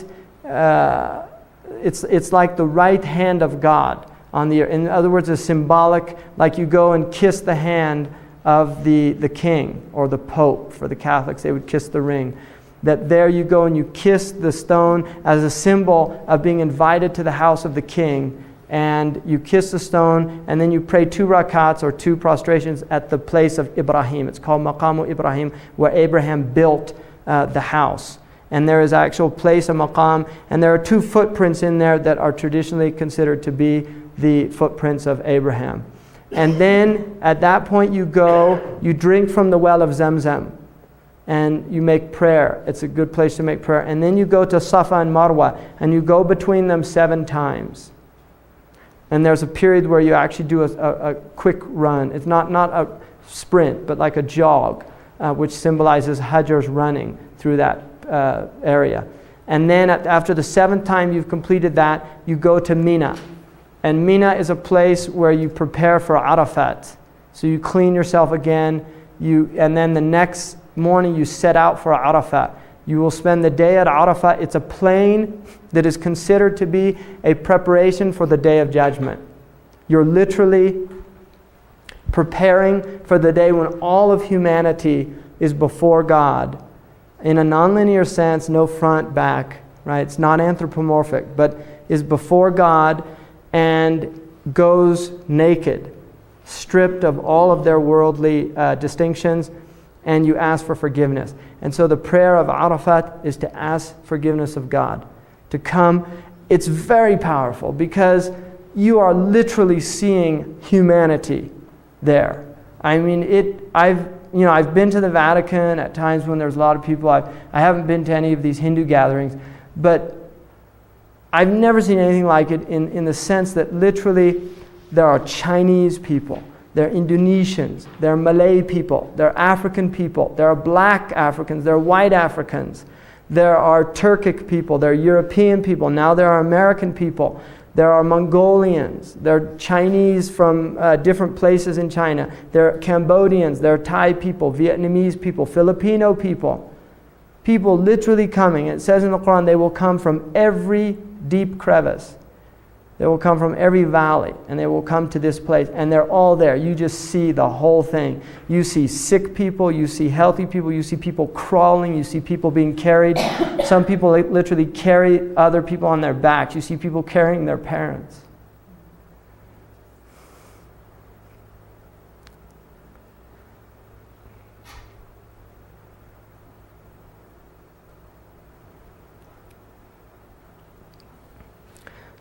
hand of God on the earth. In other words, it's symbolic, like you go and kiss the hand of the king or the Pope. For the Catholics, they would kiss the ring. that there you go and you kiss the stone as a symbol of being invited to the house of the king. And you kiss the stone, and then you pray 2 rakats or 2 prostrations at the place of Ibrahim. It's called Maqamu Ibrahim, where Abraham built the house. And there is an actual place, a maqam, and there are 2 footprints in there that are traditionally considered to be the footprints of Abraham. And then at that point you go, you drink from the well of Zamzam, and you make prayer. It's a good place to make prayer. And then you go to Safa and Marwa, and you go between them 7 times. And there's a period where you actually do a quick run. It's not a sprint, but like a jog, which symbolizes Hajr's running through that area. And then after the 7th time you've completed that, you go to Mina. And Mina is a place where you prepare for Arafat. So you clean yourself again, and then the next morning you set out for Arafat. You will spend the day at Arafat. It's a plain that is considered to be a preparation for the Day of Judgment. You're literally preparing for the day when all of humanity is before God. In a nonlinear sense, no front, back, right? It's not anthropomorphic, but is before God and goes naked, stripped of all of their worldly distinctions, and you ask for forgiveness. And so the prayer of Arafat is to ask forgiveness of God, to come. It's very powerful because you are literally seeing humanity there. I mean, I've been to the Vatican at times when there's a lot of people. I haven't been to any of these Hindu gatherings, but I've never seen anything like it in the sense that literally there are Chinese people, there are Indonesians, there are Malay people, there are African people, there are black Africans, there are white Africans, there are Turkic people, there are European people, now there are American people, there are Mongolians, there are Chinese from different places in China, there are Cambodians, there are Thai people, Vietnamese people, Filipino people. People literally coming. It says in the Qur'an they will come from every deep crevice. They will come from every valley, and they will come to this place, and they're all there. You just see the whole thing. You see sick people, you see healthy people, you see people crawling, you see people being carried. Some people literally carry other people on their backs. You see people carrying their parents.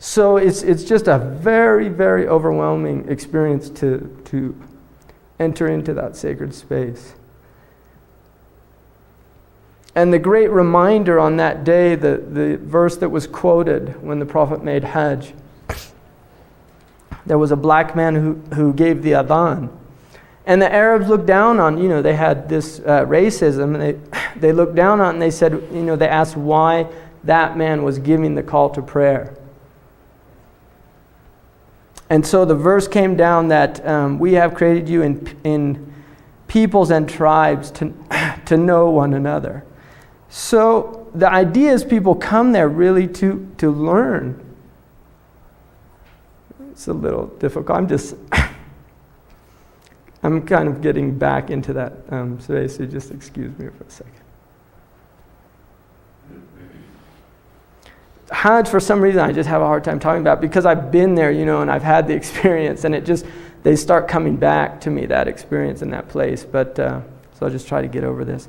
So it's just a very, very overwhelming experience to enter into that sacred space. And the great reminder on that day, the verse that was quoted when the Prophet made Hajj, there was a black man who gave the adhan. And the Arabs looked down on, they had this racism, and they looked down on it and they said, they asked why that man was giving the call to prayer. And so the verse came down that we have created you in peoples and tribes to know one another. So the idea is people come there really to learn. It's a little difficult. I'm kind of getting back into that space, so just excuse me for a second. Hajj, for some reason, I just have a hard time talking about because I've been there, and I've had the experience, and they start coming back to me, that experience in that place. But so I'll just try to get over this.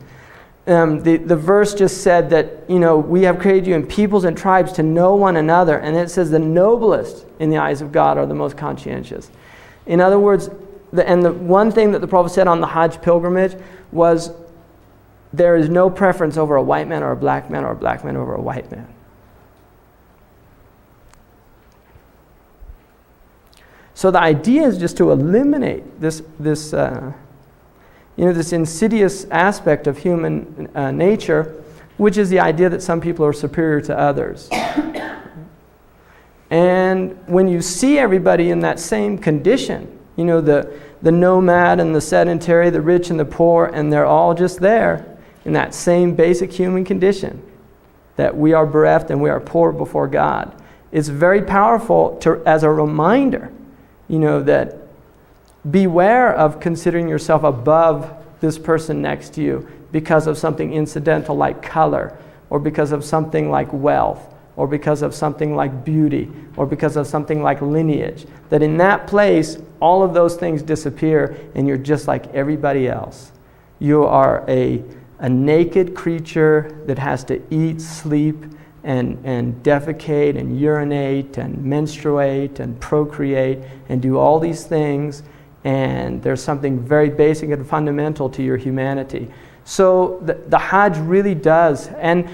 The verse just said that, we have created you in peoples and tribes to know one another, and it says the noblest in the eyes of God are the most conscientious. In other words, the one thing that the Prophet said on the Hajj pilgrimage was there is no preference over a white man or a black man or a black man over a white man. So the idea is just to eliminate this insidious aspect of human nature, which is the idea that some people are superior to others. And when you see everybody in that same condition, the nomad and the sedentary, the rich and the poor, and they're all just there in that same basic human condition, that we are bereft and we are poor before God. It's very powerful as a reminder, that beware of considering yourself above this person next to you. because of something incidental like color, or because of something like wealth, or because of something like beauty, or because of something like lineage, that in that place, all of those things disappear and you're just like everybody else. You are a naked creature that has to eat, sleep, and defecate, and urinate, and menstruate, and procreate, and do all these things, and there's something very basic and fundamental to your humanity. So the Hajj really does, and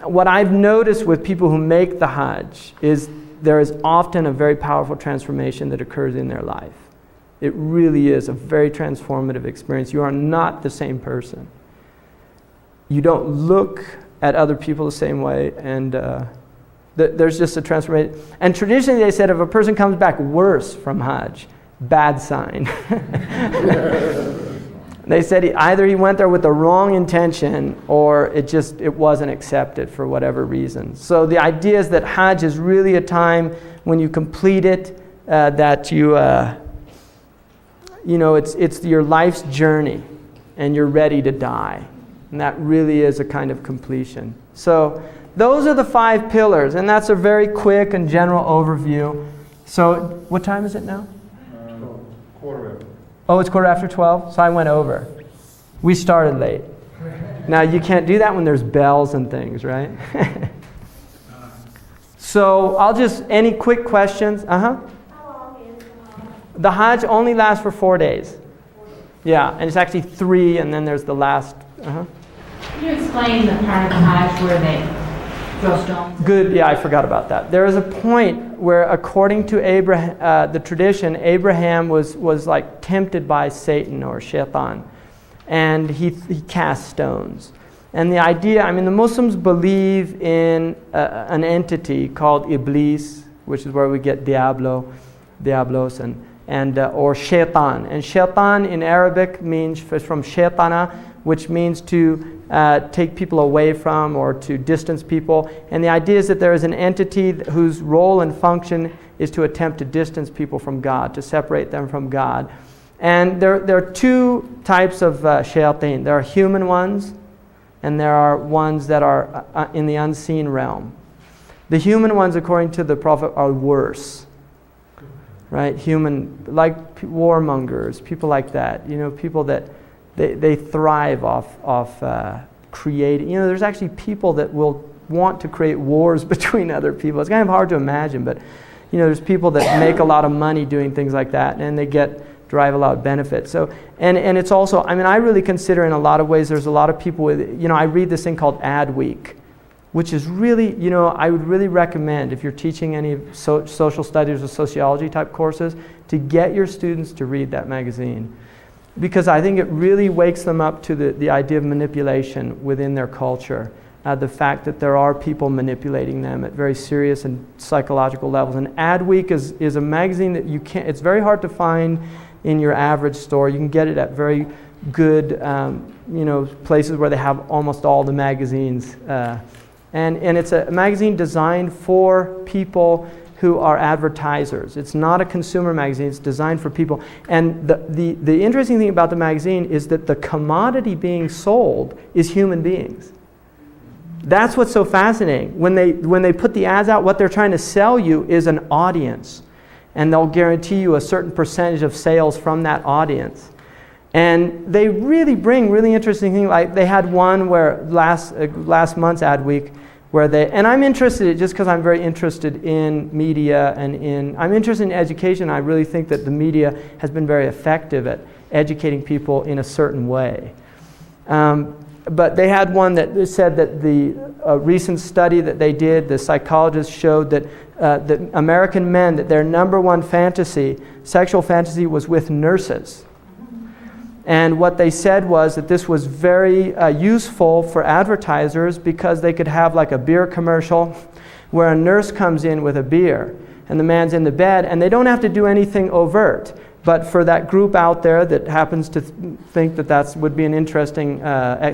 what I've noticed with people who make the Hajj is there is often a very powerful transformation that occurs in their life. It really is a very transformative experience. You are not the same person. You don't look at other people the same way, and there's just a transformation. And traditionally they said if a person comes back worse from Hajj, bad sign. They said either he went there with the wrong intention or it wasn't accepted for whatever reason. So the idea is that Hajj is really a time when you complete it, that it's your life's journey and you're ready to die. And that really is a kind of completion. So those are the 5 pillars, and that's a very quick and general overview. So what time is it now? Quarter after. Oh, it's 12:15? So I went over. We started late. Now you can't do that when there's bells and things, right? So any quick questions? How long is The Hajj only lasts for 4 days. Yeah, and it's actually 3, and then there's the last. Can you explain the part of the Hajj where they throw stones? Good, yeah, I forgot about that. There is a point where, according to Abraham, the tradition, Abraham was like tempted by Satan or Shaitan, and he cast stones. And the idea, the Muslims believe in an entity called Iblis, which is where we get Diablos, or Shaitan. And Shaitan in Arabic means from Shaitana, which means to take people away from or to distance people. And the idea is that there is an entity whose role and function is to attempt to distance people from God, to separate them from God. And there are 2 types of shayateen. There are human ones, and there are ones that are in the unseen realm. The human ones, according to the Prophet, are worse. Right? Human, like warmongers, people like that. People that they thrive off creating. There's actually people that will want to create wars between other people. It's kind of hard to imagine, but there's people that make a lot of money doing things like that, and they derive a lot of benefit. So, and it's also, I really consider in a lot of ways there's a lot of people with, I read this thing called Ad Week, which is really, I would really recommend if you're teaching any social studies or sociology type courses to get your students to read that magazine. Because I think it really wakes them up to the idea of manipulation within their culture. The fact that there are people manipulating them at very serious and psychological levels. And Ad Week is a magazine that it's very hard to find in your average store. You can get it at very good places where they have almost all the magazines. And it's a magazine designed for people who are advertisers. It's not a consumer magazine, it's designed for people. And the interesting thing about the magazine is that the commodity being sold is human beings. That's what's so fascinating. When they put the ads out, what they're trying to sell you is an audience. And they'll guarantee you a certain percentage of sales from that audience. And they really bring really interesting things. Like they had one where last month's Ad Week, and I'm interested just because I'm very interested in media and I'm interested in education. I really think that the media has been very effective at educating people in a certain way. But they had one that said that the recent study that they did, the psychologists showed that American men, that their number one sexual fantasy was with nurses. And what they said was that this was very useful for advertisers because they could have like a beer commercial where a nurse comes in with a beer and the man's in the bed and they don't have to do anything overt. But for that group out there that happens to think that would be an interesting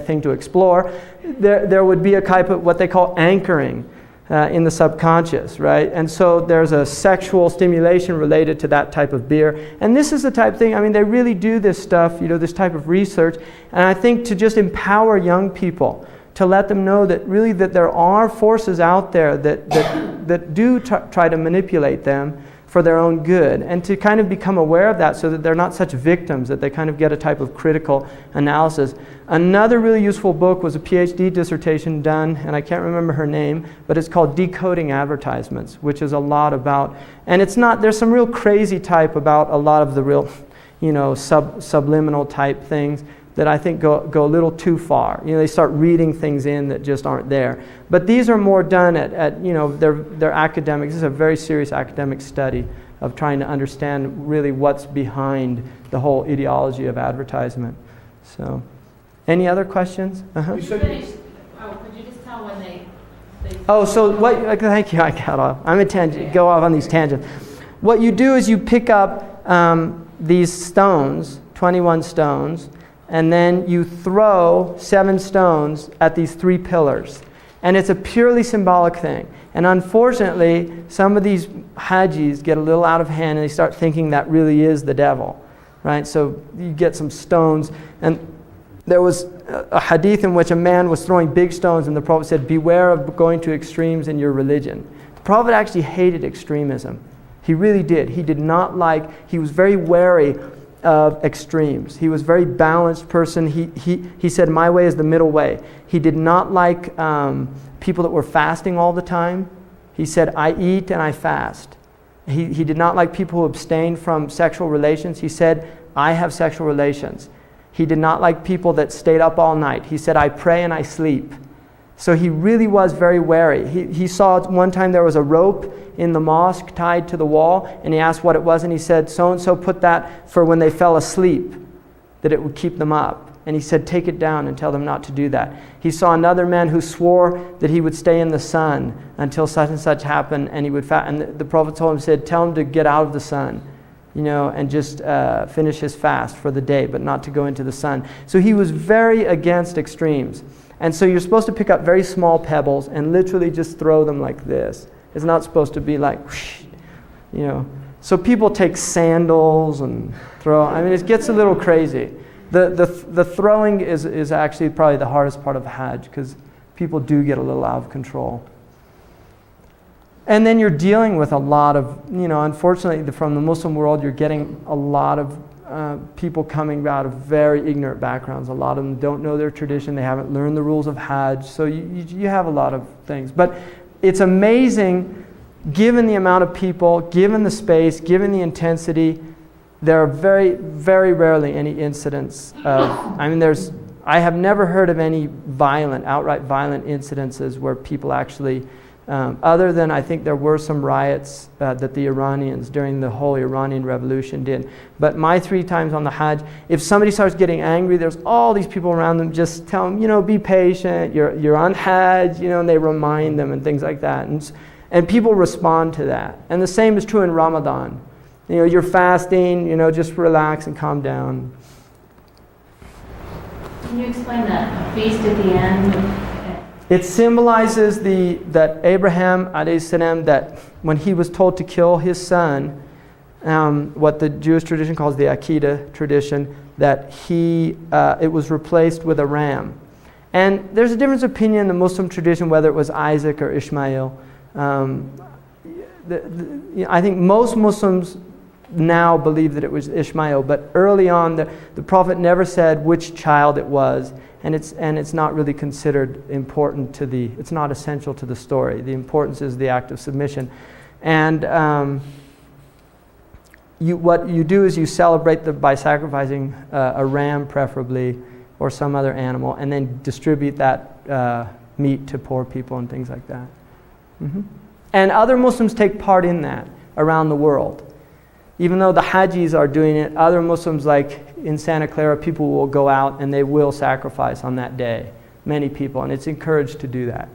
thing to explore, there would be a type of what they call anchoring. in the subconscious, right? And so there's a sexual stimulation related to that type of beer. And this is the type of thing, I mean, they really do this stuff, this type of research. And I think to just empower young people, to let them know that really that there are forces out there that do try to manipulate them for their own good, and to kind of become aware of that so that they're not such victims, that they kind of get a type of critical analysis. Another really useful book was a PhD dissertation done, and I can't remember her name, but it's called Decoding Advertisements, which is a lot about, and it's not, there's some real crazy type about a lot of the real, subliminal type things that I think go a little too far. They start reading things in that just aren't there. But these are more done at they're academics. This is a very serious academic study of trying to understand really what's behind the whole ideology of advertisement. So, any other questions? Could you just tell when they Oh, so what? Thank you. I got off. I'm a tangent. Go off on these tangents. What you do is you pick up these stones, 21 stones, and then you throw 7 stones at these 3 pillars. And it's a purely symbolic thing. And unfortunately, some of these hajis get a little out of hand and they start thinking that really is the devil, right? So you get some stones. And there was a hadith in which a man was throwing big stones and the Prophet said, beware of going to extremes in your religion. The Prophet actually hated extremism. He really did. He did not he was very wary of extremes. He was a very balanced person. He said, my way is the middle way. He did not like people that were fasting all the time. He said, I eat and I fast. He did not like people who abstained from sexual relations. He said, I have sexual relations. He did not like people that stayed up all night. He said, I pray and I sleep. So he really was very wary. He saw one time there was a rope in the mosque tied to the wall, and he asked what it was, and he said, so-and-so put that for when they fell asleep, that it would keep them up. And he said, take it down and tell them not to do that. He saw another man who swore that he would stay in the sun until such and such happened, and he would fast. And the Prophet told him, said, tell him to get out of the sun, and just finish his fast for the day, but not to go into the sun. So he was very against extremes. And so you're supposed to pick up very small pebbles and literally just throw them like this. It's not supposed to be like, whoosh, So people take sandals and throw. I mean, it gets a little crazy. The throwing is actually probably the hardest part of Hajj, because people do get a little out of control. And then you're dealing with a lot of, unfortunately from the Muslim world, you're getting a lot of people coming out of very ignorant backgrounds. A lot of them don't know their tradition. They haven't learned the rules of Hajj. So you have a lot of things. But it's amazing, given the amount of people, given the space, given the intensity, there are very, very rarely any incidents of, I have never heard of any outright violent incidences where people actually, other than I think there were some riots that the Iranians during the whole Iranian Revolution did. But my 3 times on the Hajj, if somebody starts getting angry, there's all these people around them just tell them, be patient, you're on Hajj, and they remind them and things like that. And people respond to that. And the same is true in Ramadan. You're fasting, just relax and calm down. Can you explain that feast at the end? It symbolizes that Abraham, alayhi salam, that when he was told to kill his son, what the Jewish tradition calls the Akedah tradition, that it was replaced with a ram. And there's a difference of opinion in the Muslim tradition whether it was Isaac or Ishmael. I think most Muslims now believe that it was Ishmael, but early on the Prophet never said which child it was, and it's not really considered important it's not essential to the story. The importance is the act of submission. And what you do is you celebrate by sacrificing a ram preferably, or some other animal, and then distribute that meat to poor people and things like that. Mm-hmm. And other Muslims take part in that around the world. Even though the Hajis are doing it, other Muslims, like in Santa Clara, people will go out and they will sacrifice on that day. Many people, and it's encouraged to do that.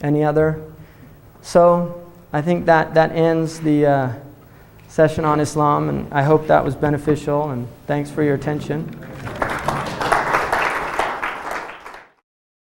Any other? So I think that ends the session on Islam, and I hope that was beneficial, and thanks for your attention.